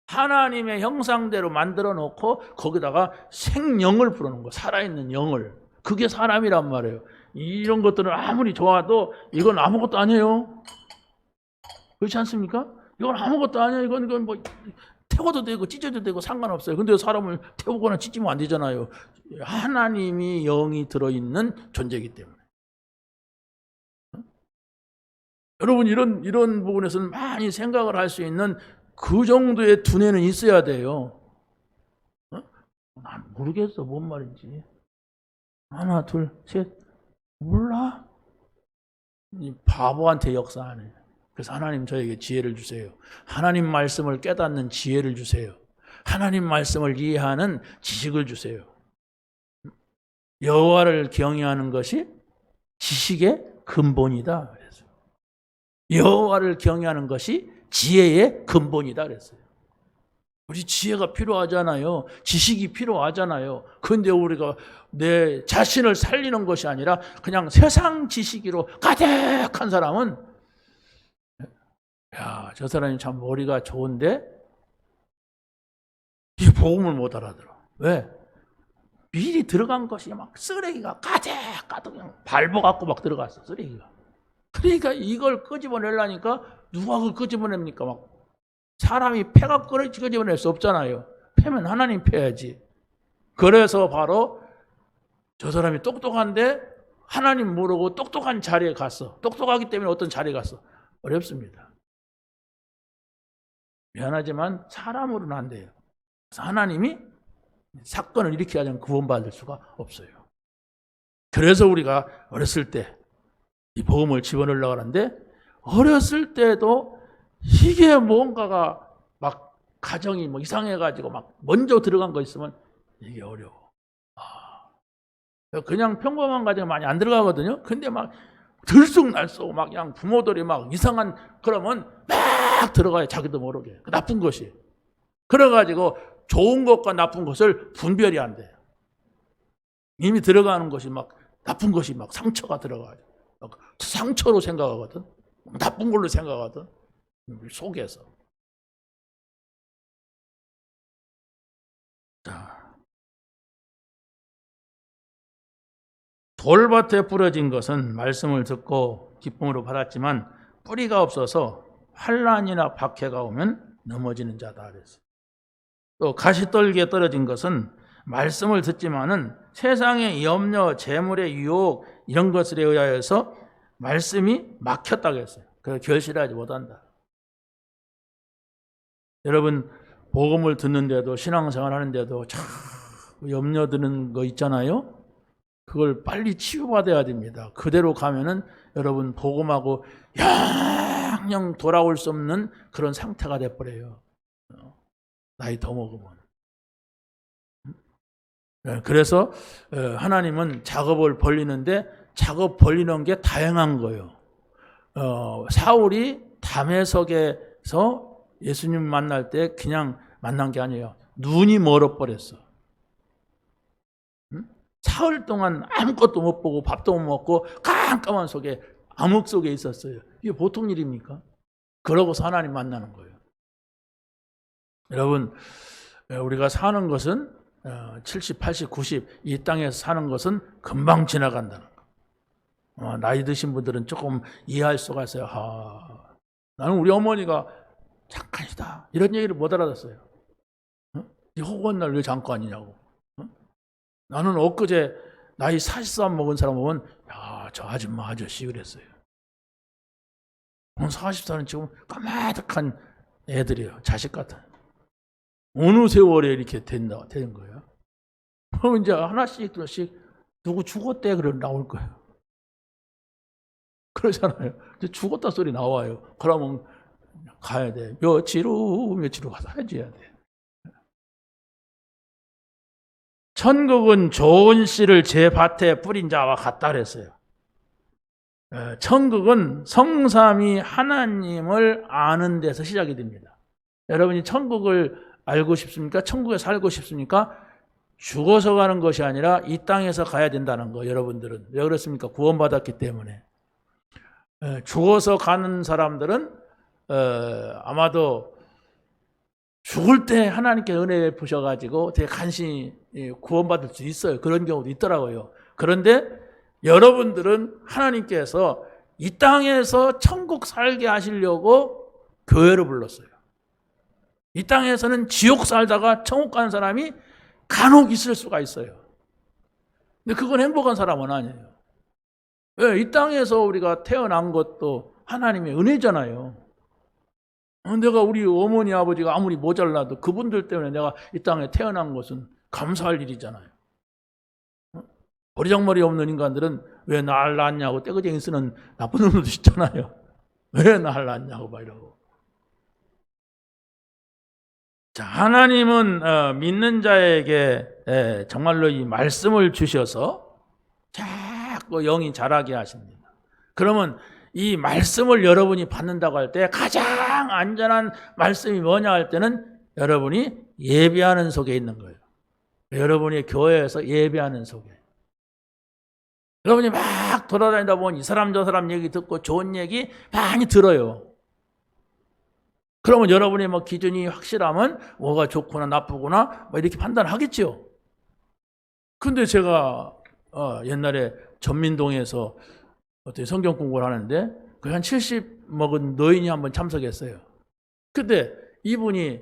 하나님의 형상대로 만들어 놓고 거기다가 생명을 불어넣은 거예요. 살아있는 영을. 그게 사람이란 말이에요. 이런 것들은 아무리 좋아도 이건 아무것도 아니에요. 그렇지 않습니까? 이건 아무것도 아니에요. 이건 뭐 태워도 되고 찢어도 되고 상관없어요. 근데 사람을 태우거나 찢으면 안 되잖아요. 하나님이 영이 들어있는 존재이기 때문에. 여러분 이런 부분에서는 많이 생각을 할 수 있는 그 정도의 두뇌는 있어야 돼요. 난 모르겠어, 뭔 말인지. 하나, 둘, 셋, 몰라? 이 바보한테 역사 안 해. 그래서 하나님 저에게 지혜를 주세요. 하나님 말씀을 깨닫는 지혜를 주세요. 하나님 말씀을 이해하는 지식을 주세요. 여호와를 경외하는 것이 지식의 근본이다 그래서 여호와를 경외하는 것이 지혜의 근본이다 그랬어요. 우리 지혜가 필요하잖아요. 지식이 필요하잖아요. 그런데 우리가 내 자신을 살리는 것이 아니라 그냥 세상 지식으로 가득한 사람은 야, 저 사람이 참 머리가 좋은데 이 복음을 못 알아들어. 왜? 미리 들어간 것이 막 쓰레기가 가득 그냥 밟아갖고 막 들어갔어, 쓰레기가. 그러니까 이걸 끄집어내려니까 누가 그걸 끄집어냅니까? 막 사람이 패가 끄집어낼 수 없잖아요. 패면 하나님 패야지. 그래서 바로 저 사람이 똑똑한데 하나님 모르고 똑똑한 자리에 갔어. 똑똑하기 때문에 어떤 자리에 갔어. 어렵습니다. 미안하지만 사람으로는 안 돼요. 그래서 하나님이 사건을 일으키지 않으면 구원받을 수가 없어요. 그래서 우리가 어렸을 때 이 복음을 집어넣으려고 하는데 어렸을 때도 이게 뭔가가 막 가정이 뭐 이상해가지고 막 먼저 들어간 거 있으면 이게 어려워. 그냥 평범한 가정에 많이 안 들어가거든요. 근데 막 들쑥날쑥 막 그냥 부모들이 막 이상한 그러면 막 들어가요. 자기도 모르게. 나쁜 것이. 그래가지고 좋은 것과 나쁜 것을 분별이 안 돼요. 이미 들어가는 것이 막 나쁜 것이 막 상처가 들어가요. 상처로 생각하거든. 나쁜 걸로 생각하거든. 속에서. 자, 돌밭에 뿌려진 것은 말씀을 듣고 기쁨으로 받았지만 뿌리가 없어서 환난이나 박해가 오면 넘어지는 자다 그랬어요. 또 가시떨기에 떨어진 것은 말씀을 듣지만은 세상의 염려, 재물의 유혹 이런 것들에 의하여서 말씀이 막혔다고 했어요. 그래서 결실하지 못한다. 여러분 복음을 듣는데도 신앙생활 하는데도 참 염려 드는 거 있잖아요. 그걸 빨리 치유받아야 됩니다. 그대로 가면은 여러분 복음하고 영영 돌아올 수 없는 그런 상태가 돼버려요. 나이 더 먹으면. 그래서 하나님은 작업을 벌리는데 작업 벌리는 게 다양한 거예요. 사울이 담에석에서 예수님 만날 때 그냥 만난 게 아니에요. 눈이 멀어버렸어. 사흘 동안 아무것도 못 보고 밥도 못 먹고 깜깜한 속에 암흑 속에 있었어요. 이게 보통 일입니까? 그러고서 하나님 만나는 거예요. 여러분 우리가 사는 것은 70, 80, 90 이 땅에서 사는 것은 금방 지나간다는 거. 나이 드신 분들은 조금 이해할 수가 있어요. 나는 우리 어머니가 잠깐이다 이런 얘기를 못 알아듣어요. 이 허구한 날 왜 잠깐이냐고. 나는 엊그제 나이 40살 먹은 사람 보면 야, 저 아줌마 아저씨 그랬어요. 40살은 지금 까마득한 애들이에요. 자식 같아요. 어느 세월에 이렇게 되는 거예요? 그럼 이제 하나씩 누구 죽었대 그러면 나올 거예요. 그러잖아요. 이제 죽었다 소리 나와요. 그러면 가야 돼. 며칠 후 가서 해줘야 돼. 천국은 좋은 씨를 제 밭에 뿌린 자와 같다 그랬어요. 천국은 성삼위 하나님을 아는 데서 시작이 됩니다. 여러분이 천국을 알고 싶습니까? 천국에 살고 싶습니까? 죽어서 가는 것이 아니라 이 땅에서 가야 된다는 거. 여러분들은 왜 그렇습니까? 구원받았기 때문에. 죽어서 가는 사람들은 아마도 죽을 때 하나님께 은혜 베푸셔가지고 되게 간신히 구원받을 수 있어요. 그런 경우도 있더라고요. 그런데 여러분들은 하나님께서 이 땅에서 천국 살게 하시려고 교회를 불렀어요. 이 땅에서는 지옥 살다가 천국 가는 사람이 간혹 있을 수가 있어요. 근데 그건 행복한 사람은 아니에요. 왜? 이 땅에서 우리가 태어난 것도 하나님의 은혜잖아요. 내가 우리 어머니 아버지가 아무리 모자라도 그분들 때문에 내가 이 땅에 태어난 것은 감사할 일이잖아요. 버리장머리 없는 인간들은 왜 날 낳았냐고 떼거쟁이 쓰는 나쁜 놈들도 있잖아요. 왜 날 낳았냐고 막 이러고. 자, 하나님은 믿는 자에게 정말로 이 말씀을 주셔서 자꾸 영이 자라게 하십니다. 그러면 이 말씀을 여러분이 받는다고 할 때 가장 안전한 말씀이 뭐냐 할 때는 여러분이 예배하는 속에 있는 거예요. 여러분이 교회에서 예배하는 속에. 여러분이 막 돌아다니다 보면 이 사람 저 사람 얘기 듣고 좋은 얘기 많이 들어요. 그러면 여러분의 뭐 기준이 확실하면 뭐가 좋구나 나쁘구나 뭐 이렇게 판단하겠죠. 근데 제가 옛날에 전민동에서 어떻게 성경 공부를 하는데 그 한 70 먹은 노인이 한번 참석했어요. 근데 이분이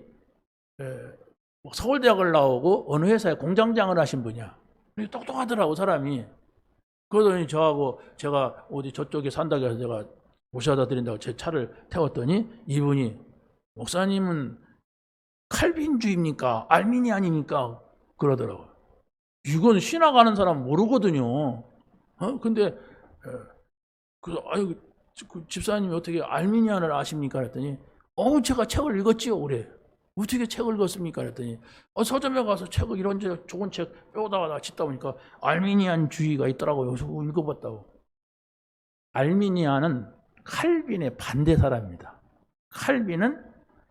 서울대학을 나오고 어느 회사에 공장장을 하신 분이야. 똑똑하더라고 사람이. 그러더니 저하고 제가 어디 저쪽에 산다고 해서 제가 모셔다 드린다고 제 차를 태웠더니 이분이 목사님은 칼빈주의입니까? 알미니안입니까? 그러더라고요. 이건 신학 아는 사람 모르거든요. 근데 그 집사님이 어떻게 알미니안을 아십니까? 그랬더니 제가 책을 읽었지요 그래. 어떻게 책을 읽었습니까? 그랬더니 서점에 가서 책을 이런 좋은 책 빼오다가 짓다 보니까 알미니안주의가 있더라고요. 그래서 읽어봤다고. 알미니안은 칼빈의 반대 사람입니다. 칼빈은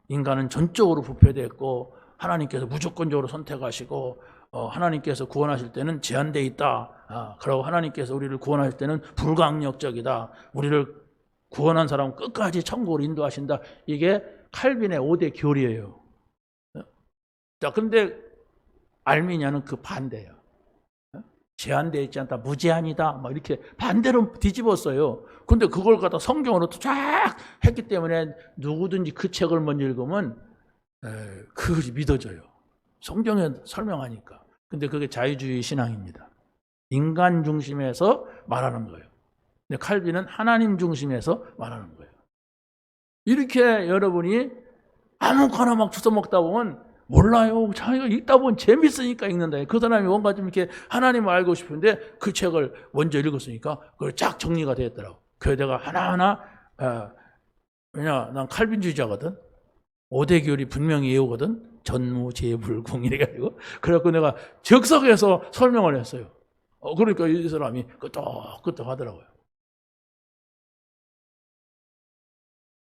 인간은 전적으로 부패됐고 하나님께서 무조건적으로 선택하시고 하나님께서 구원하실 때는 제한되어 있다. 그리고 하나님께서 우리를 구원하실 때는 불강력적이다. 우리를 구원한 사람은 끝까지 천국으로 인도하신다. 이게 칼빈의 5대 교리예요. 자, 근데 알미니아는 그 반대예요. 제한되어 있지 않다, 무제한이다, 막 이렇게 반대로 뒤집었어요. 근데 그걸 갖다 성경으로 쫙 했기 때문에 누구든지 그 책을 먼저 읽으면 그것이 믿어져요. 성경에 설명하니까. 근데 그게 자유주의 신앙입니다. 인간 중심에서 말하는 거예요. 근데 칼빈은 하나님 중심에서 말하는 거예요. 이렇게 여러분이 아무거나 막 주워 먹다 보면 몰라요. 자기가 읽다 보면 재밌으니까 읽는다. 그 사람이 뭔가 좀 이렇게 하나님을 알고 싶은데 그 책을 먼저 읽었으니까 그걸 쫙 정리가 되었더라고. 그래서 내가 하나하나 왜냐 난 칼빈주의자거든. 5대 교리 분명히 외우거든. 전무제불공 이래가지고 그래갖고 내가 적석에서 설명을 했어요. 그러니까 이 사람이 끄떡끄떡 하더라고요.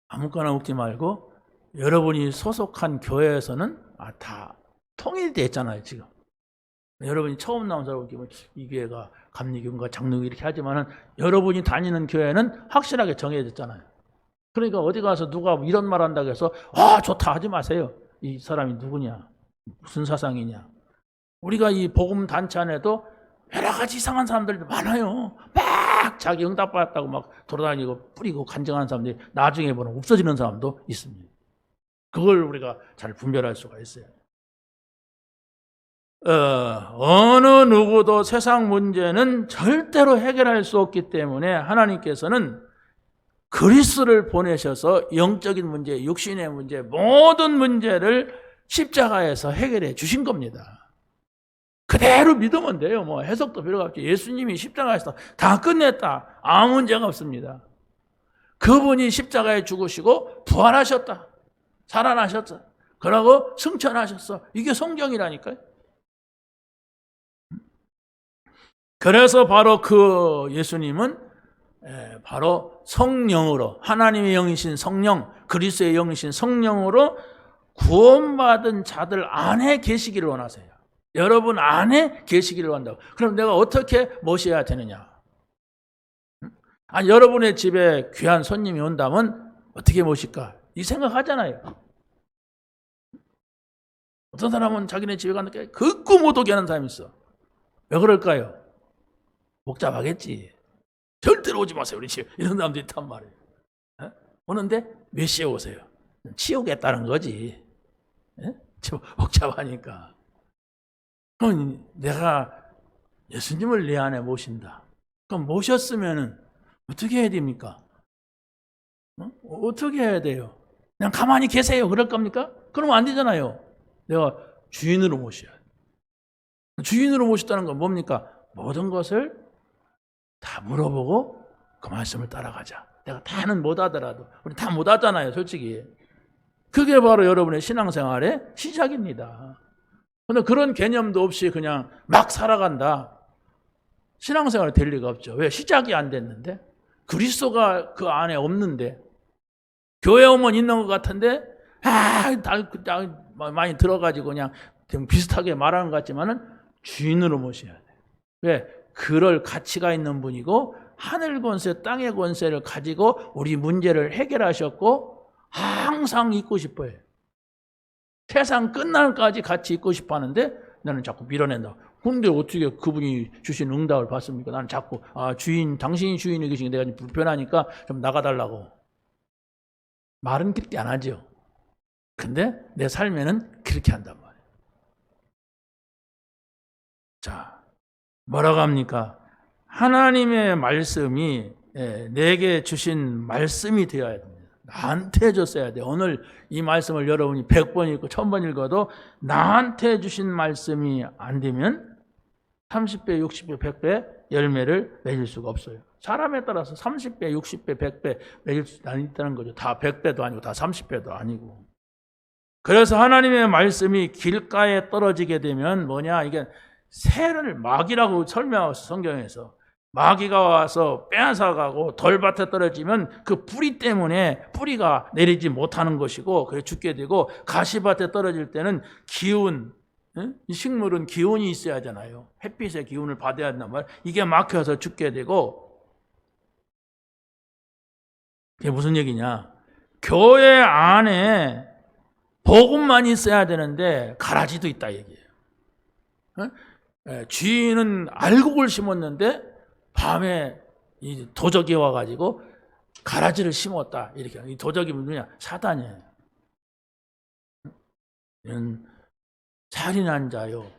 아무거나 먹지 말고 여러분이 소속한 교회에서는 다 통일되어 있잖아요 지금. 여러분이 처음 나온 사람 이 교회가 감리교인가 장로교 이렇게 하지만은 여러분이 다니는 교회는 확실하게 정해졌잖아요. 그러니까 어디 가서 누가 이런 말 한다고 해서 좋다 하지 마세요. 이 사람이 누구냐, 무슨 사상이냐. 우리가 이 복음 단체 안에도 여러 가지 이상한 사람들이 많아요. 막 자기 응답받았다고 막 돌아다니고 뿌리고 간증하는 사람들이 나중에 보면 없어지는 사람도 있습니다. 그걸 우리가 잘 분별할 수가 있어요. 어느 누구도 세상 문제는 절대로 해결할 수 없기 때문에 하나님께서는 그리스도를 보내셔서 영적인 문제, 육신의 문제, 모든 문제를 십자가에서 해결해 주신 겁니다. 그대로 믿으면 돼요. 뭐 해석도 필요가 없죠. 예수님이 십자가에서 다 끝냈다. 아무 문제가 없습니다. 그분이 십자가에 죽으시고 부활하셨다. 살아나셨다. 그러고 승천하셨어. 이게 성경이라니까요. 그래서 바로 그 예수님은 바로 성령으로, 하나님의 영이신 성령, 그리스도의 영이신 성령으로 구원받은 자들 안에 계시기를 원하세요. 여러분 안에 계시기를 원한다고. 그럼 내가 어떻게 모셔야 되느냐? 아니, 여러분의 집에 귀한 손님이 온다면 어떻게 모실까? 이 생각하잖아요. 어떤 사람은 자기네 집에 갔는데 극구 못 오게 하는 사람이 있어. 왜 그럴까요? 복잡하겠지. 절대로 오지 마세요, 우리 집. 이런 사람도 있단 말이에요. 오는데 몇 시에 오세요? 치우겠다는 거지. 복잡하니까. 그럼 내가 예수님을 내 안에 모신다. 그럼 모셨으면은 어떻게 해야 됩니까? 어떻게 해야 돼요? 그냥 가만히 계세요. 그럴 겁니까? 그러면 안 되잖아요. 내가 주인으로 모셔야 돼. 주인으로 모셨다는 건 뭡니까? 모든 것을 다 물어보고 그 말씀을 따라가자. 내가 다는 못하더라도. 우리 다 못하잖아요, 솔직히. 그게 바로 여러분의 신앙생활의 시작입니다. 그런데 그런 개념도 없이 그냥 막 살아간다. 신앙생활이 될 리가 없죠. 왜? 시작이 안 됐는데. 그리스도가 그 안에 없는데. 교회 오면 있는 것 같은데 많이 들어가지고 그냥 비슷하게 말하는 것 같지만은 주인으로 모셔야 돼. 왜? 그럴 가치가 있는 분이고 하늘 권세, 땅의 권세를 가지고 우리 문제를 해결하셨고 항상 있고 싶어요. 세상 끝날까지 같이 있고 싶어 하는데 나는 자꾸 밀어낸다. 근데 어떻게 그분이 주신 응답을 받습니까? 나는 자꾸 주인, 당신이 주인이 계시니 내가 불편하니까 좀 나가달라고. 말은 그렇게 안 하죠. 근데 내 삶에는 그렇게 한단 말이에요. 자, 뭐라고 합니까? 하나님의 말씀이 내게 주신 말씀이 되어야 됩니다. 나한테 줬어야 돼. 오늘 이 말씀을 여러분이 100번 읽고 1000번 읽어도 나한테 주신 말씀이 안 되면 30배, 60배, 100배 열매를 맺을 수가 없어요. 사람에 따라서 30배, 60배, 100배 맺을 수 있다는 거죠. 다 100배도 아니고 다 30배도 아니고. 그래서 하나님의 말씀이 길가에 떨어지게 되면 뭐냐? 이게 새를 마귀라고 설명하고 성경에서. 마귀가 와서 빼앗아가고 돌밭에 떨어지면 그 뿌리 때문에 뿌리가 내리지 못하는 것이고 그래 죽게 되고, 가시밭에 떨어질 때는 기운, 이 식물은 기운이 있어야 하잖아요. 햇빛의 기운을 받아야 한단 말이에요. 이게 막혀서 죽게 되고. 그게 무슨 얘기냐? 교회 안에 복음만 있어야 되는데 가라지도 있다 얘기예요. 주인은 알곡을 심었는데 밤에 이 도적이 와가지고 가라지를 심었다. 이렇게. 이 도적이 뭐냐? 사단이에요. 살인한 자요,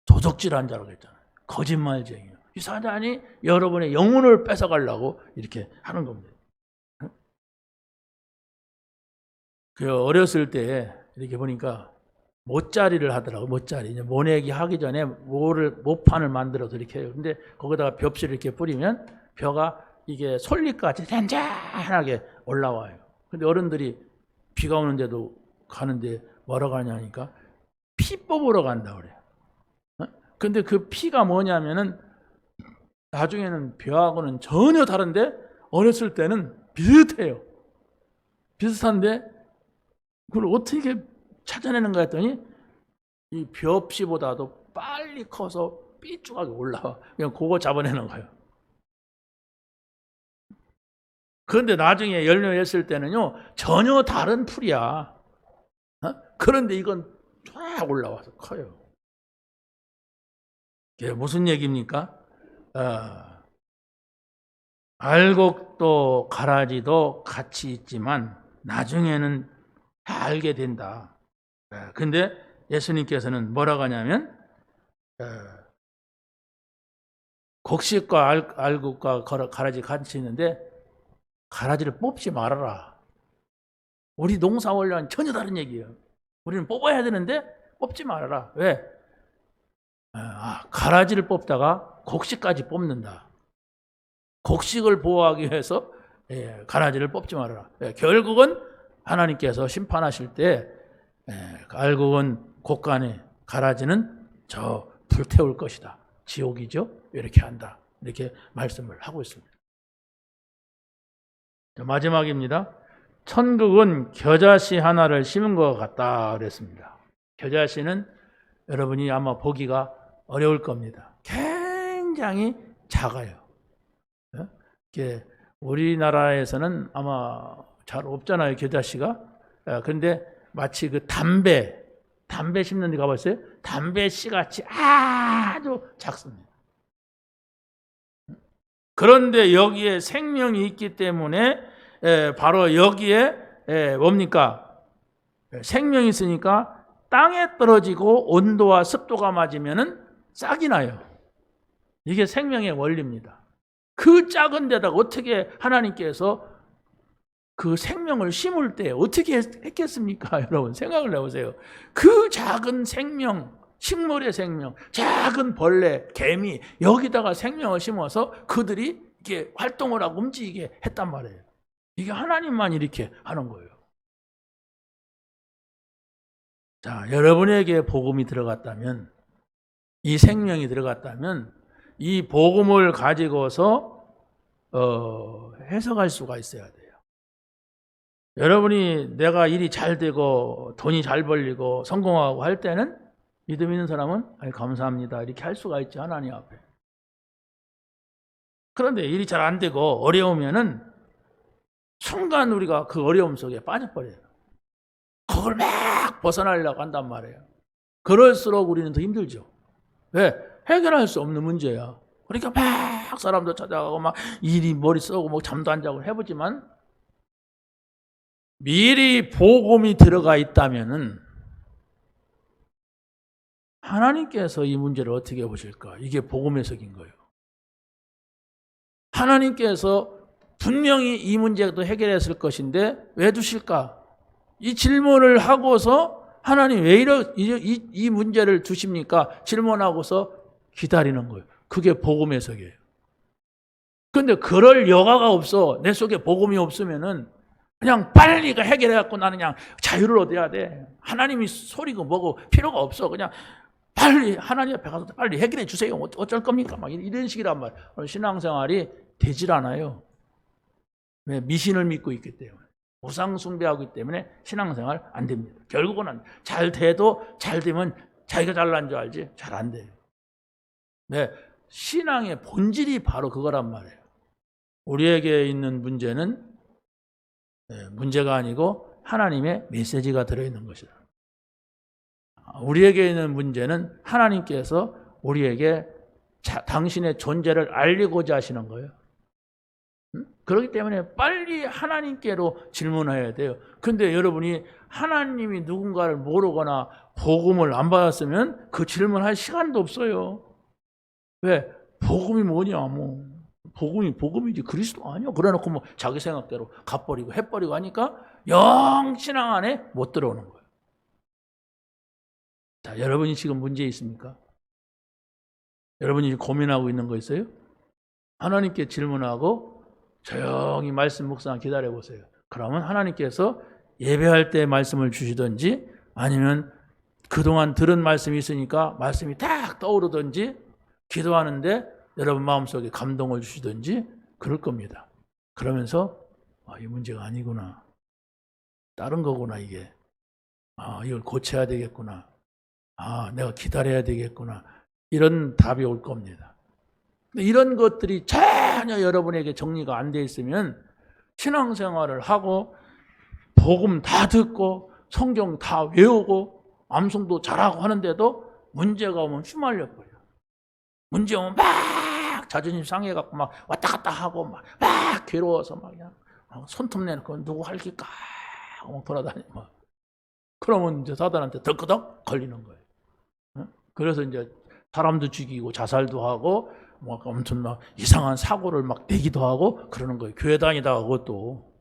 도적질한 자라고 했잖아요. 거짓말쟁이요. 이 사단이 여러분의 영혼을 뺏어가려고 이렇게 하는 겁니다. 그 어렸을 때 이렇게 보니까 못자리를 하더라고요. 못자리. 이제 모내기 하기 전에 모판을 만들어서 이렇게 해요. 근데 거기다가 벽지를 이렇게 뿌리면 벼가 이게 솔잎같이 잔잔하게 올라와요. 근데 어른들이 비가 오는데도 가는데 뭐라고 하냐니까 피 뽑으러 간다 그래요. 근데 그 피가 뭐냐면은 나중에는 벼하고는 전혀 다른데 어렸을 때는 비슷해요. 비슷한데 그걸 어떻게 찾아내는가 했더니 이 벼피보다도 빨리 커서 삐쭉하게 올라와. 그냥 그거 잡아내는 거예요. 그런데 나중에 열매했을 때는요 전혀 다른 풀이야. 그런데 이건 쫙 올라와서 커요. 이게 무슨 얘기입니까? 알곡도 가라지도 같이 있지만 나중에는 다 알게 된다. 근데 예수님께서는 뭐라고 하냐면 곡식과 알곡과 가라지 같이 있는데 가라지를 뽑지 말아라. 우리 농사 원리와는 전혀 다른 얘기예요. 우리는 뽑아야 되는데 뽑지 말아라. 왜? 가라지를 뽑다가 곡식까지 뽑는다. 곡식을 보호하기 위해서 가라지를 뽑지 말아라. 결국은 하나님께서 심판하실 때 결국은 곡간에 가라지는 저 불태울 것이다. 지옥이죠. 이렇게 한다. 이렇게 말씀을 하고 있습니다. 마지막입니다. 천국은 겨자씨 하나를 심은 것 같다 그랬습니다. 겨자씨는 여러분이 아마 보기가 어려울 겁니다. 굉장히 작아요. 우리나라에서는 아마 잘 없잖아요, 겨자씨가. 그런데 마치 그 담배 심는 데 가봤어요? 담배씨 같이 아주 작습니다. 그런데 여기에 생명이 있기 때문에 바로 여기에 뭡니까? 생명이 있으니까 땅에 떨어지고 온도와 습도가 맞으면은 싹이 나요. 이게 생명의 원리입니다. 그 작은 데다가 어떻게 하나님께서 그 생명을 심을 때 어떻게 했겠습니까? 여러분 생각을 해보세요. 그 작은 생명, 식물의 생명, 작은 벌레, 개미 여기다가 생명을 심어서 그들이 이렇게 활동을 하고 움직이게 했단 말이에요. 이게 하나님만 이렇게 하는 거예요. 자, 여러분에게 복음이 들어갔다면, 이 생명이 들어갔다면 이 복음을 가지고서 해석할 수가 있어야 돼요. 여러분이 내가 일이 잘 되고 돈이 잘 벌리고 성공하고 할 때는 믿음 있는 사람은 아니, 감사합니다 이렇게 할 수가 있지, 하나님 앞에. 그런데 일이 잘 안 되고 어려우면은 순간 우리가 그 어려움 속에 빠져버려요. 그걸 막 벗어나려고 한단 말이에요. 그럴수록 우리는 더 힘들죠. 왜? 해결할 수 없는 문제야. 그러니까 막 사람도 찾아가고 막 일이 머리 쏘고 뭐 잠도 안 자고 해보지만 미리 복음이 들어가 있다면은 하나님께서 이 문제를 어떻게 보실까? 이게 복음 해석인 거예요. 하나님께서 분명히 이 문제도 해결했을 것인데 왜 두실까? 이 질문을 하고서 하나님 왜 이 문제를 두십니까? 질문하고서 기다리는 거예요. 그게 복음 해석이에요. 그런데 그럴 여가가 없어. 내 속에 복음이 없으면은 그냥 빨리 해결해갖고 나는 그냥 자유를 얻어야 돼. 하나님이 소리고 뭐고 필요가 없어. 그냥 빨리 하나님 앞에 가서 빨리 해결해 주세요. 어쩔 겁니까? 막 이런 식이란 말이에요. 신앙생활이 되질 않아요. 왜? 미신을 믿고 있기 때문에. 우상 숭배하고 있기 때문에 신앙생활 안 됩니다. 결국은 잘 돼도 잘 되면 자기가 잘난 줄 알지 잘 안 돼요. 네, 신앙의 본질이 바로 그거란 말이에요. 우리에게 있는 문제는 문제가 아니고 하나님의 메시지가 들어있는 것이다. 우리에게 있는 문제는 하나님께서 우리에게 당신의 존재를 알리고자 하시는 거예요. 그렇기 때문에 빨리 하나님께로 질문해야 돼요. 그런데 여러분이 하나님이 누군가를 모르거나 복음을 안 받았으면 그 질문할 시간도 없어요. 왜? 복음이 뭐냐? 뭐 복음이지 그리스도 아니야? 그래놓고 뭐 자기 생각대로 갚버리고 해버리고 하니까 영 신앙 안에 못 들어오는 거예요. 자, 여러분이 지금 문제 있습니까? 여러분이 고민하고 있는 거 있어요? 하나님께 질문하고 조용히 말씀 묵상 기다려보세요. 그러면 하나님께서 예배할 때 말씀을 주시든지 아니면 그동안 들은 말씀이 있으니까 말씀이 딱 떠오르든지 기도하는데 여러분 마음속에 감동을 주시든지 그럴 겁니다. 그러면서 이 문제가 아니구나. 다른 거구나 이게. 이걸 고쳐야 되겠구나. 내가 기다려야 되겠구나. 이런 답이 올 겁니다. 이런 것들이 전혀 여러분에게 정리가 안 돼 있으면 신앙생활을 하고 복음 다 듣고 성경 다 외우고 암송도 잘하고 하는데도 문제가 오면 휘말려 버려. 문제 오면 막 자존심 상해갖고 막 왔다 갔다 하고 막 괴로워서 막 그냥 손톱 내놓고 누구 할길까 막 돌아다니고 막. 그러면 이제 사단한테 덜끄덕 걸리는 거예요. 그래서 이제 사람도 죽이고 자살도 하고 뭐 아무튼 막 이상한 사고를 막 내기도 하고 그러는 거예요. 교회 다니다가 그것도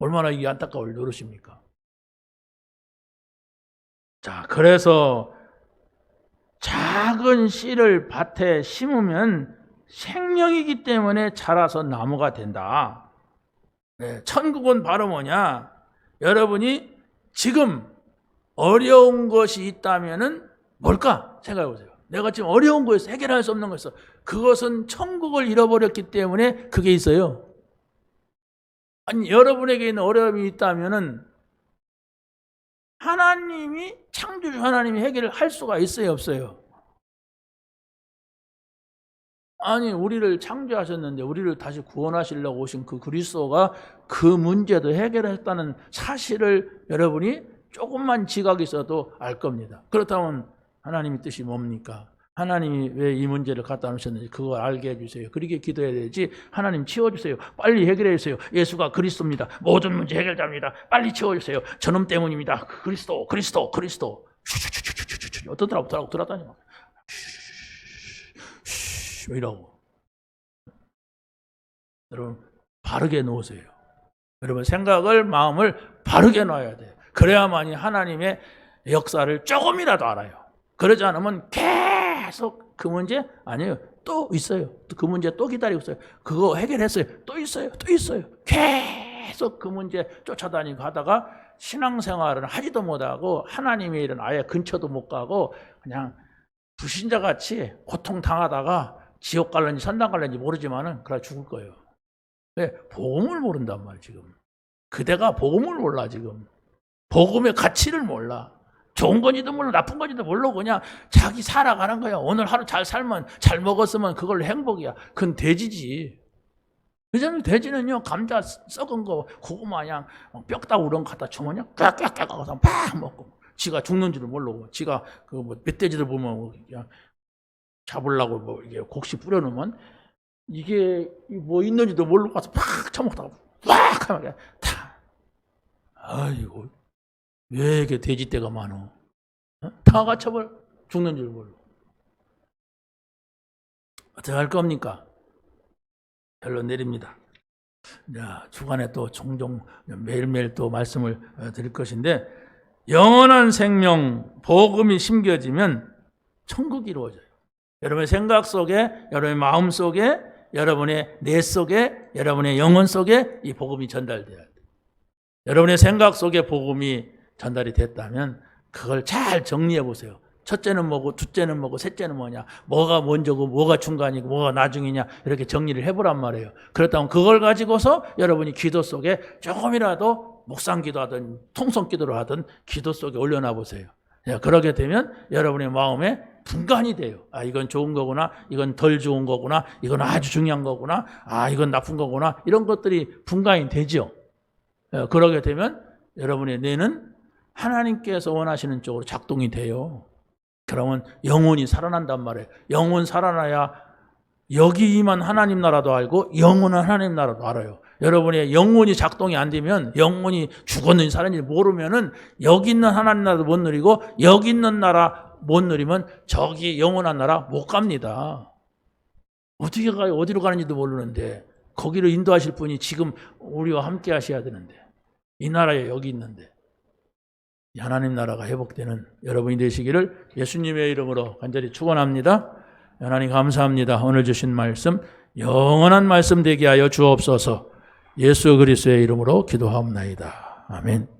얼마나 이게 안타까울 노릇입니까? 자, 그래서 작은 씨를 밭에 심으면 생명이기 때문에 자라서 나무가 된다. 네, 천국은 바로 뭐냐? 여러분이 지금 어려운 것이 있다면은 뭘까? 생각해 보세요. 내가 지금 어려운 거에서 해결할 수 없는 거였어. 그것은 천국을 잃어버렸기 때문에 그게 있어요. 아니, 여러분에게 있는 어려움이 있다면은 하나님이, 창조주 하나님이 해결을 할 수가 있어요, 없어요? 아니, 우리를 창조하셨는데 우리를 다시 구원하시려고 오신 그 그리스도가 그 문제도 해결했다는 사실을 여러분이 조금만 지각이 있어도 알 겁니다. 그렇다면 하나님의 뜻이 뭡니까? 하나님이 왜 이 문제를 갖다 놓으셨는지 그걸 알게 해주세요. 그렇게 기도해야 되지. 하나님 치워주세요. 빨리 해결해 주세요. 예수가 그리스도입니다. 모든 문제 해결자입니다. 빨리 치워주세요. 저놈 때문입니다. 그리스도. 어떠더라고 돌아다니 막. 이라고. 여러분 바르게 놓으세요. 여러분 생각을, 마음을 바르게 놔야 돼요. 그래야만이 하나님의 역사를 조금이라도 알아요. 그러지 않으면 계속 그 문제 아니에요. 또 있어요. 그 문제 또 기다리고 있어요. 그거 해결했어요. 또 있어요. 계속 그 문제 쫓아다니고 하다가 신앙생활은 하지도 못하고 하나님의 일은 아예 근처도 못 가고 그냥 불신자같이 고통당하다가 지옥 갈는지 선당 갈는지 모르지만은 그래 죽을 거예요. 왜? 복음을 모른단 말이에요. 지금 그대가 복음을 몰라. 지금 복음의 가치를 몰라. 좋은 건지도 몰라, 나쁜 건지도 모르고 그냥 자기 살아가는 거야. 오늘 하루 잘 살면, 잘 먹었으면 그걸로 행복이야. 그건 돼지지. 그잖아요. 돼지는요, 감자 썩은 거, 고구마 그냥 뼈다 우렁 갖다 주면요, 깨깨깨 하고서 팍 먹고, 지가 죽는 줄을 모르고, 지가 그 뭐 멧돼지들 보면 그냥 잡으려고 뭐 이게 곡식 뿌려놓으면 이게 뭐 있는지도 모르고 가서 팍 처먹다가 팍 하면 다. 아이고. 왜 이렇게 돼지떼가 많어? 다 갇혀버려. 죽는 줄 모르고. 어떻게 할 겁니까? 결론 내립니다. 자, 주간에 또 종종 매일매일 또 말씀을 드릴 것인데, 영원한 생명, 복음이 심겨지면 천국이 이루어져요. 여러분의 생각 속에, 여러분의 마음 속에, 여러분의 뇌 속에, 여러분의 영혼 속에 이 복음이 전달돼야 돼요. 여러분의 생각 속에 복음이 전달이 됐다면 그걸 잘 정리해 보세요. 첫째는 뭐고, 둘째는 뭐고, 셋째는 뭐냐, 뭐가 먼저고, 뭐가 중간이고, 뭐가 나중이냐, 이렇게 정리를 해보란 말이에요. 그렇다면 그걸 가지고서 여러분이 기도 속에 조금이라도 묵상 기도하든 통성 기도를 하든 기도 속에 올려놔 보세요. 그러게 되면 여러분의 마음에 분간이 돼요. 아, 이건 좋은 거구나, 이건 덜 좋은 거구나, 이건 아주 중요한 거구나, 아, 이건 나쁜 거구나, 이런 것들이 분간이 되죠. 그러게 되면 여러분의 뇌는 하나님께서 원하시는 쪽으로 작동이 돼요. 그러면 영혼이 살아난단 말이에요. 영혼 살아나야 여기 임한 하나님 나라도 알고 영원한 하나님 나라도 알아요. 여러분의 영혼이 작동이 안 되면, 영혼이 죽었는지 살았는지 모르면은 여기 있는 하나님 나라도 못 누리고 여기 있는 나라 못 누리면 저기 영원한 나라 못 갑니다. 어떻게 가요? 어디로 가는지도 모르는데 거기로 인도하실 분이 지금 우리와 함께 하셔야 되는데, 이 나라에 여기 있는데. 하나님 나라가 회복되는 여러분이 되시기를 예수님의 이름으로 간절히 축원합니다. 하나님 감사합니다. 오늘 주신 말씀 영원한 말씀 되게 하여 주옵소서. 예수 그리스도의 이름으로 기도하옵나이다. 아멘.